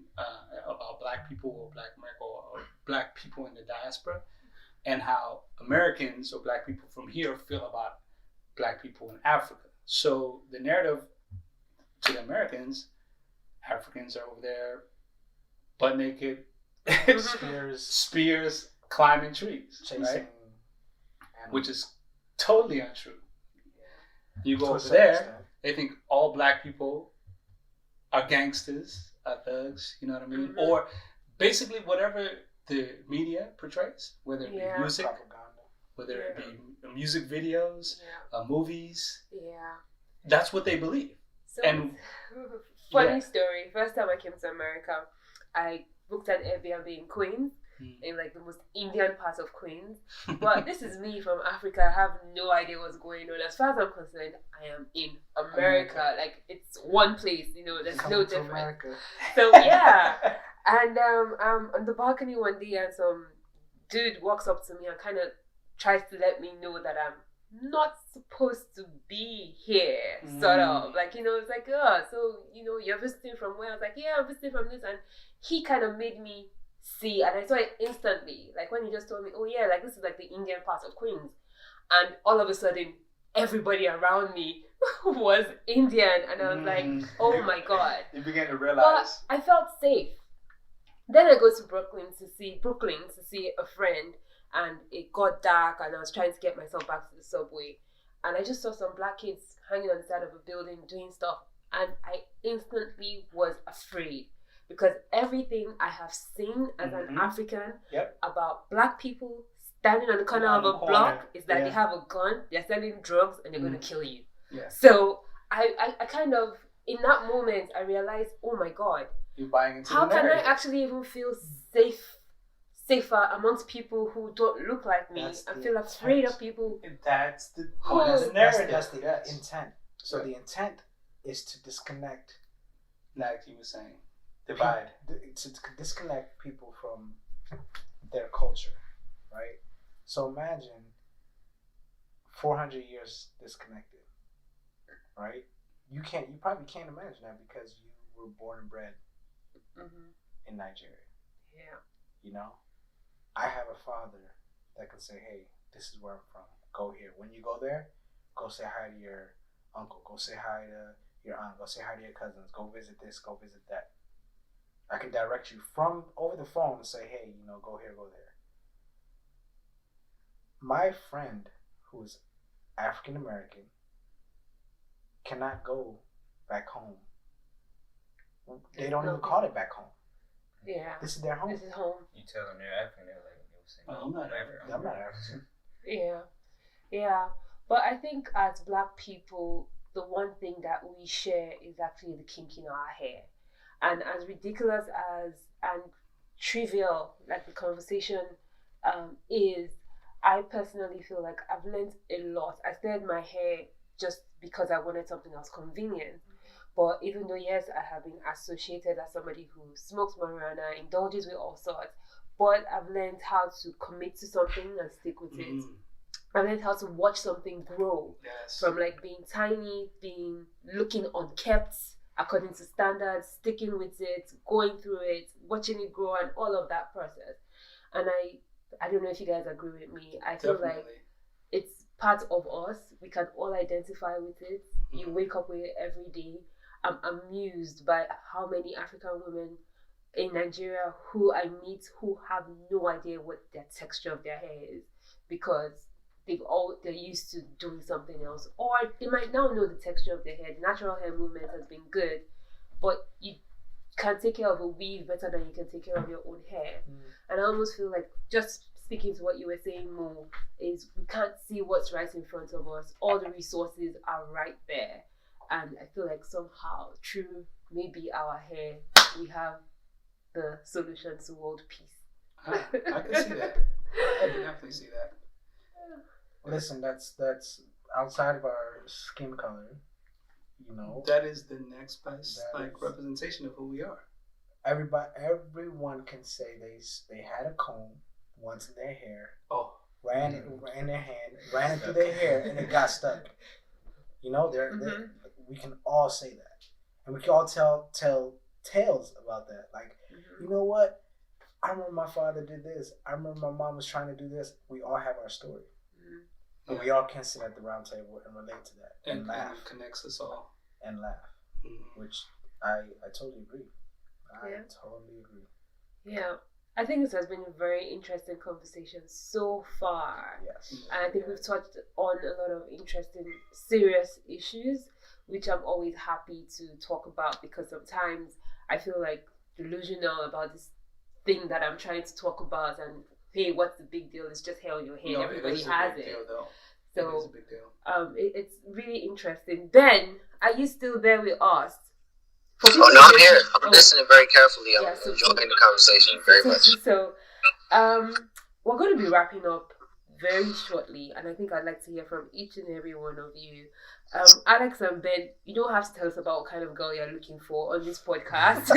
about Black people or Black America or Black people in the diaspora, and how Americans or Black people from here feel about Black people in Africa. So the narrative to the Americans, Africans are over there butt naked, spears, climbing trees, chasing, right? Which is totally untrue. You go over there, they think all Black people are gangsters, are thugs, you know what I mean? Mm-hmm. Or basically whatever the media portrays, whether it be music, propaganda, whether it be music videos, movies. Yeah. That's what they believe. So, and funny story. First time I came to America, I booked an Airbnb in Queens, in like the most Indian part of Queens. But this is me from Africa. I have no idea what's going on. As far as I'm concerned, I am in America. Like, it's one place, there's no difference. So yeah. And on the balcony one day, and some dude walks up to me and kind of tries to let me know that I'm not supposed to be here, sort of. Like, it's like, so, you're visiting from where? I was like, yeah, I'm visiting from this. And he kind of made me see, and I saw it instantly. Like, when he just told me, oh yeah, like, this is like the Indian part of Queens. And all of a sudden, everybody around me was Indian. And I was like, oh my God. You began to realize. But I felt safe. Then I go to Brooklyn to see a friend, and it got dark, and I was trying to get myself back to the subway, and I just saw some Black kids hanging on the side of a building doing stuff, and I instantly was afraid, because everything I have seen as an African about Black people standing on the corner of a block is that they have a gun, they're selling drugs, and they're going to kill you. Yeah. So I kind of, in that moment, I realized, oh my God, you're buying into how can I actually even feel safer amongst people who don't look like me? I feel afraid of people. That's the point of the narrative. That's the intent. So the intent is to disconnect, like you were saying, divide. To disconnect people from their culture, right? So imagine 400 years disconnected, right? You probably can't imagine that, because you were born and bred in Nigeria. Yeah. You know, I have a father that can say, hey, this is where I'm from. Go here. When you go there, go say hi to your uncle. Go say hi to your aunt. Go say hi to your cousins. Go visit this. Go visit that. I can direct you from over the phone and say, hey, you know, go here, go there. My friend who is African American cannot go back home. They don't even call it back home. Yeah. This is their home. This is home. You tell them they're African, they're like, I'm not African. I'm not African. Yeah. Yeah. But I think as Black people, the one thing that we share is actually the kink in our hair. And as ridiculous as and trivial like the conversation is, I personally feel like I've learned a lot. I started my hair just because I wanted something that was convenient. But even though, yes, I have been associated as somebody who smokes marijuana, indulges with all sorts, but I've learned how to commit to something and stick with it. I learned how to watch something grow from like being tiny, looking unkept according to standards, sticking with it, going through it, watching it grow, and all of that process. And I don't know if you guys agree with me. I feel like it's part of us. We can all identify with it. You wake up with it every day. I'm amused by how many African women in Nigeria who I meet who have no idea what the texture of their hair is, because they're used to doing something else, or they might now know the texture of their hair. The natural hair movement has been good, but you can take care of a weave better than you can take care of your own hair. And I almost feel like, just speaking to what you were saying more, is we can't see what's right in front of us. All the resources are right there, and I feel like somehow through maybe our hair we have the solution to world peace. I can see that. I can definitely see that. Listen, that's outside of our skin color, you know. That is the next best representation of who we are. Everyone can say they had a comb once in their hair. Ran it in their hand, ran it through their hair, and it got stuck. You know, we can all say that, and we can all tell tales about that. Like, you know what? I remember my father did this. I remember my mom was trying to do this. We all have our story. And we all can sit at the round table and relate to that and laugh. And it connects us all. And laugh. Which I totally agree. I totally agree. Yeah. I think this has been a very interesting conversation so far. Yes. And I think we've touched on a lot of interesting, serious issues, which I'm always happy to talk about, because sometimes I feel like delusional about this thing that I'm trying to talk about, and hey, what's the big deal? It's just hair on your head. No, everybody has it. Deal, though. So it is a big deal. It's really interesting. Ben, are you still there with us? No, I'm here. I'm listening very carefully. I'm enjoying the conversation very much. So, we're going to be wrapping up very shortly, and I think I'd like to hear from each and every one of you. Alex and Ben, you don't have to tell us about what kind of girl you're looking for on this podcast.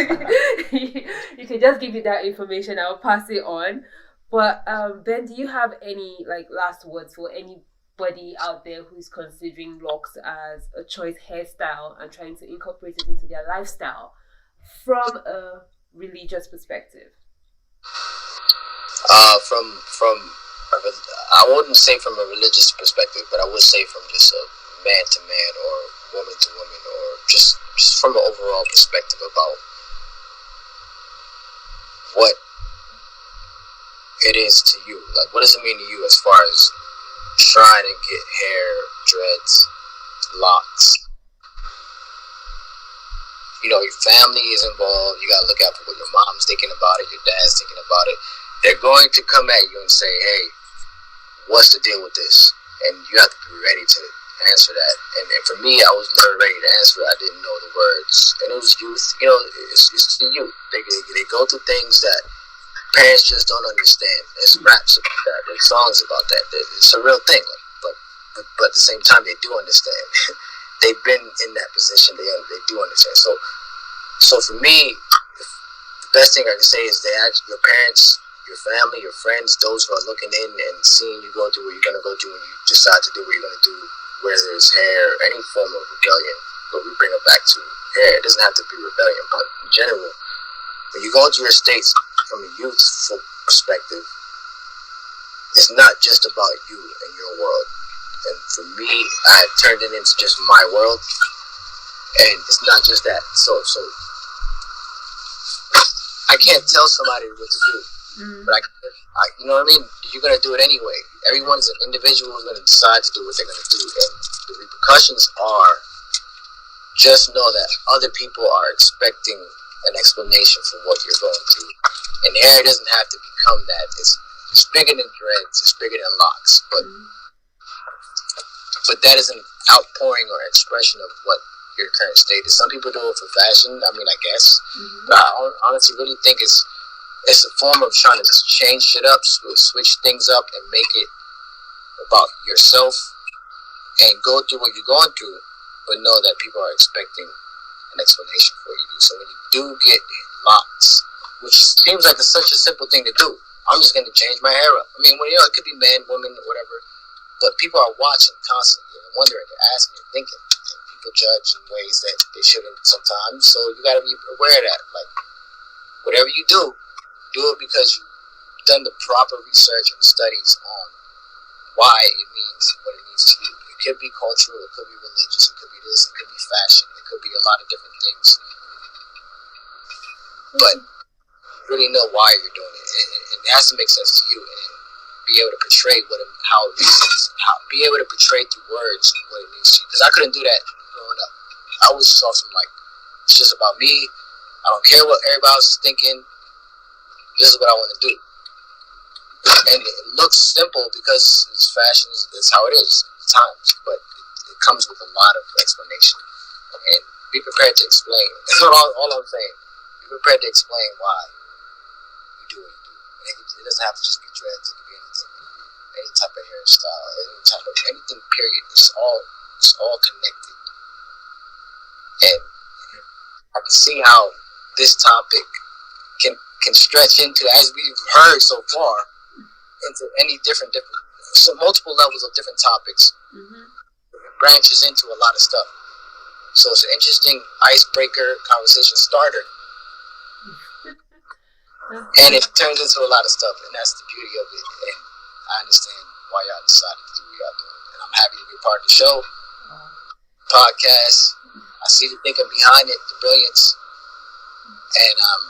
You can just give me that information. I'll pass it on. But Ben, do you have any last words for anybody out there who's considering locks as a choice hairstyle and trying to incorporate it into their lifestyle from a religious perspective? I wouldn't say from a religious perspective, but I would say from just a man to man or woman to woman, or just from an overall perspective about what it is to you. Like, what does it mean to you as far as trying to get hair, dreads, locks? You know, your family is involved. You gotta look out for what your mom's thinking about it, your dad's thinking about it. They're going to come at you and say, hey, what's the deal with this? And you have to be ready to answer that. And for me, I was never ready to answer it. I didn't know the words. And it was youth. You know, it's the youth. They go through things that parents just don't understand. There's raps about that. There's songs about that. It's a real thing. But at the same time, they do understand. They've been in that position. They do understand. So for me, the best thing I can say is your parents, your family, your friends, those who are looking in and seeing you go through what you're going to go through when you decide to do what you're going to do, whether it's hair, any form of rebellion, but we bring it back to hair. It doesn't have to be rebellion, but in general, when you go into your states from a youthful perspective, it's not just about you and your world. And for me, I turned it into just my world, and it's not just that. So I can't tell somebody what to do, but I, you know what I mean? You're gonna do it anyway. Everyone's an individual who's gonna decide to do what they're gonna do, and the repercussions are, just know that other people are expecting an explanation for what you're going through, and hair doesn't have to become that. It's bigger than dreads. It's bigger than locks, but that is an outpouring or expression of what your current state is. Some people do it for fashion. I mean, I guess. But I honestly really think it's a form of trying to change shit up, switch things up, and make it about yourself and go through what you're going through, but know that people are expecting an explanation for what you do. So when you do get locks, which seems like it's such a simple thing to do, I'm just going to change my hair up. I mean, well, it could be man, woman, whatever, but people are watching constantly and wondering, they're asking, they're thinking, and people judge in ways that they shouldn't sometimes. So you got to be aware of that. Like, whatever you do it because you've done the proper research and studies on why it means what it means to you. It could be cultural, it could be religious, it could be this, it could be fashion, it could be a lot of different things. But really know why you're doing it. It has to make sense to you, and be able to portray how it makes sense. Be able to portray through words what it means to you. Because I couldn't do that growing up. I was just awesome, like, it's just about me. I don't care what everybody else is thinking. This is what I want to do. And it looks simple because it's fashion, it's how it is at times, but it comes with a lot of explanation. And be prepared to explain. That's all I'm saying. Be prepared to explain why you do what you do. And it doesn't have to just be dreads. It could be anything, any type of hairstyle, any type of anything. Period. It's all connected. And I can see how this topic can stretch into, as we've heard so far, into any different so multiple levels of different topics. It branches into a lot of stuff. So it's an interesting icebreaker conversation starter. And it turns into a lot of stuff, and that's the beauty of it. And I understand why y'all decided to do what y'all doing. And I'm happy to be a part of the show, podcast. I see the thinking behind it, the brilliance. And I'm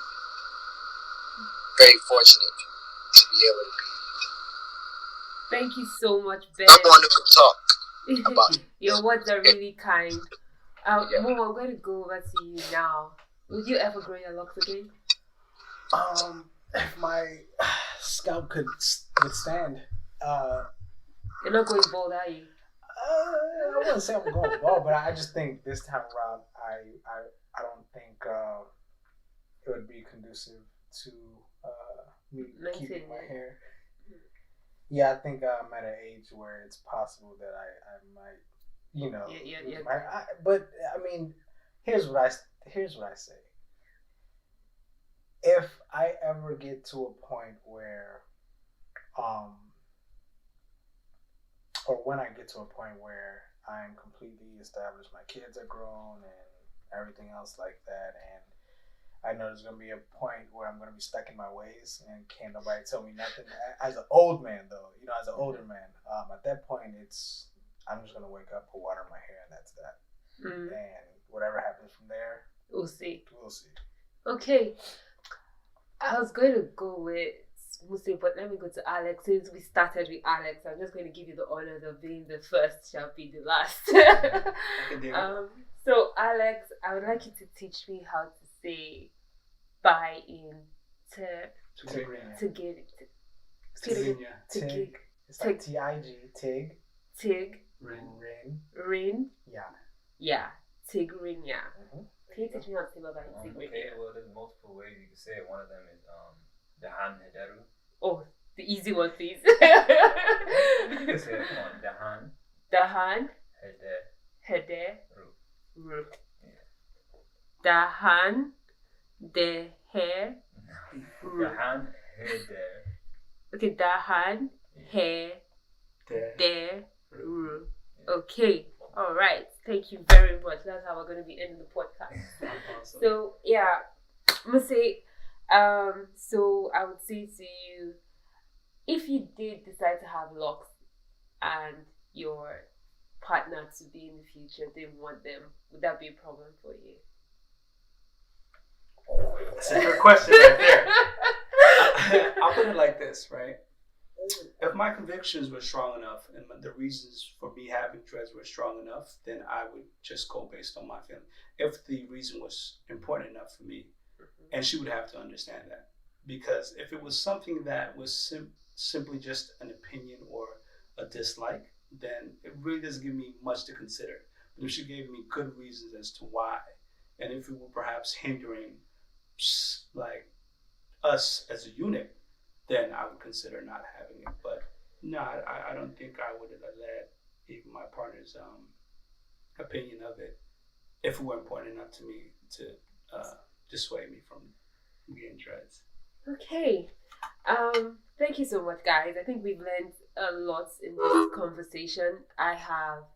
very fortunate to be able to be. Thank you so much, Ben. I'm going to talk about it. Your words are really kind. Mo, I'm going to go over to you now. Would you ever grow your locks again? If my scalp could withstand. You're not going bald, are you? I wouldn't say I'm going bald, but I just think this time around, I don't think it would be conducive to me keeping my hair. Yeah, I think I'm at an age where it's possible that I might, Yeah. But I mean, here's what I say. If I ever get to a point where, or when I get to a point where I'm completely established, my kids are grown and everything else like that, and I know there's going to be a point where I'm going to be stuck in my ways and can't nobody tell me nothing. As an old man, though, as an older man, at that point, I'm just going to wake up, put water in my hair, and that's that. And whatever happens from there, we'll see. Okay. I was going to go with Musi, but let me go to Alex. Since we started with Alex, I'm just going to give you the honors of being the first, shall be the last. So, Alex, I would like you to teach me how to say bye in Tigrinya. Tig. It's like T-I-G. Tig. Tig. Rin. Yeah. Tigrinya. Can you teach me how to say bye in Tigrinya? Okay, well, there's multiple ways you can say it. One of them is Dahan Hederu. Oh, the easy one, please. You can say it on Dahan Hederu. Dahan Deher. Dahan Heder. Okay, Dahan Hederu. Okay, all right. Thank you very much. That's how we're going to be ending the podcast. Awesome. So, yeah, I'm going to say, So I would say to you, if you did decide to have Locs and your partner to be in the future didn't want them, would that be a problem for you? That's a good question right there. I'll put it like this, right? If my convictions were strong enough and the reasons for me having dreads were strong enough, then I would just go based on my feeling. If the reason was important enough for me, and she would have to understand that. Because if it was something that was simply just an opinion or a dislike, then it really doesn't give me much to consider. But if she gave me good reasons as to why, and if it were perhaps hindering like us as a unit, then I would consider not having it. But no, I don't think I would have let even my partner's opinion of it, if it were important enough to me, to dissuade me from getting dreads. Okay. Thank you so much, guys. I think we've learned a lot in this conversation. I have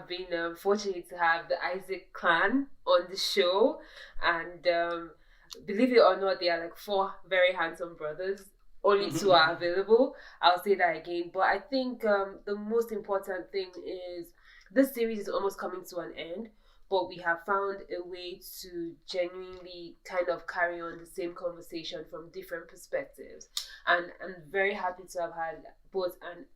been fortunate to have the Issac clan on the show, and believe it or not, they are like 4 very handsome brothers. Only 2 are available. I'll say that again. But I think the most important thing is this series is almost coming to an end, but we have found a way to genuinely kind of carry on the same conversation from different perspectives. And I'm very happy to have had both an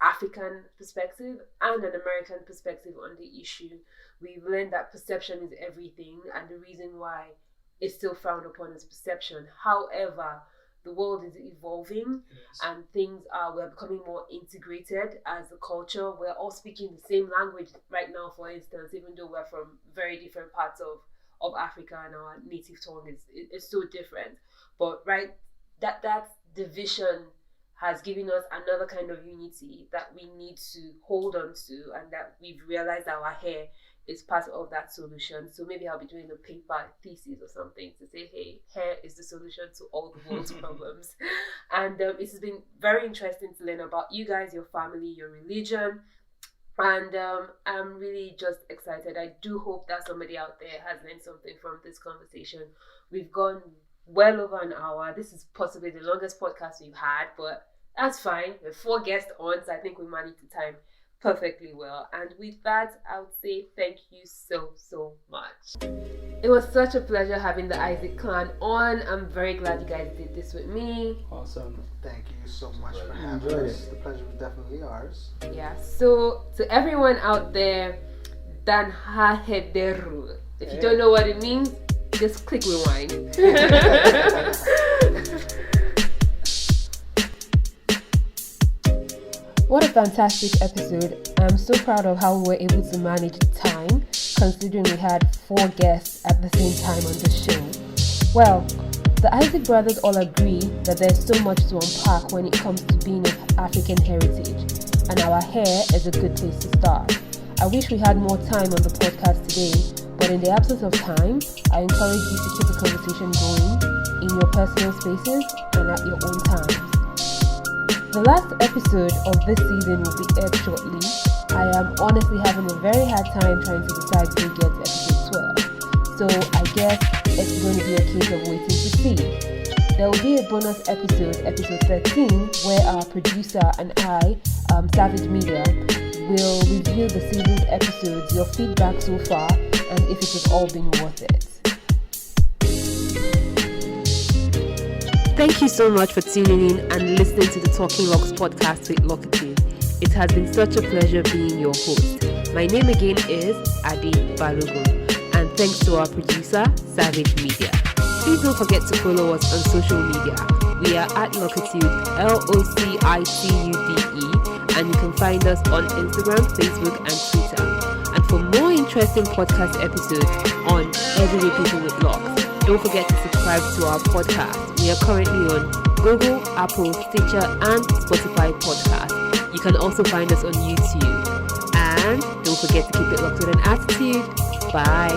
African perspective and an American perspective on the issue. We've learned that perception is everything, and the reason why it's still frowned upon as perception. However, the world is evolving, and we're becoming more integrated as a culture. We're all speaking the same language right now, for instance, even though we're from very different parts of Africa, and our native tongue is so different. But right, that division has given us another kind of unity that we need to hold on to, and that we've realized our hair is part of that solution. So maybe I'll be doing a paper thesis or something to say, hey, hair is the solution to all the world's problems. And it's been very interesting to learn about you guys, your family, your religion. And I'm really just excited. I do hope that somebody out there has learned something from this conversation. We've gone well over an hour. This is possibly the longest podcast we've had, but that's fine. With 4 guests on, so I think we managed the time perfectly well. And with that, I would say thank you so much. It was such a pleasure having the Issac clan on. I'm very glad you guys did this with me. Awesome. Thank you so much for having us. The pleasure was definitely ours. Yeah, so to everyone out there, Dan ha hederu. If you don't know what it means, just click rewind. What a fantastic episode. I'm so proud of how we were able to manage time, considering we had 4 guests at the same time on the show. Well, the Issac brothers all agree that there's so much to unpack when it comes to being of African heritage, and our hair is a good place to start. I wish we had more time on the podcast today, but in the absence of time, I encourage you to keep the conversation going in your personal spaces and at your own time. The last episode of this season will be aired shortly. I am honestly having a very hard time trying to decide who gets episode 12. So I guess it's going to be a case of waiting to see. There will be a bonus episode 13, where our producer and I, Savage Media, will review the season's episodes, your feedback so far, and if it has all been worth it. Thank you so much for tuning in and listening to the Talking Locs podcast with Locitude. It has been such a pleasure being your host. My name again is Adi Balogun, and thanks to our producer, Savage Media. Please don't forget to follow us on social media. We are at Locitude, LOCITUDE, and you can find us on Instagram, Facebook, and Twitter. And for more interesting podcast episodes on Everyday People with Locs, don't forget to subscribe to our podcast. We are currently on Google, Apple, Stitcher, and Spotify podcasts. You can also find us on YouTube. And don't forget to keep it locked with an attitude. Bye.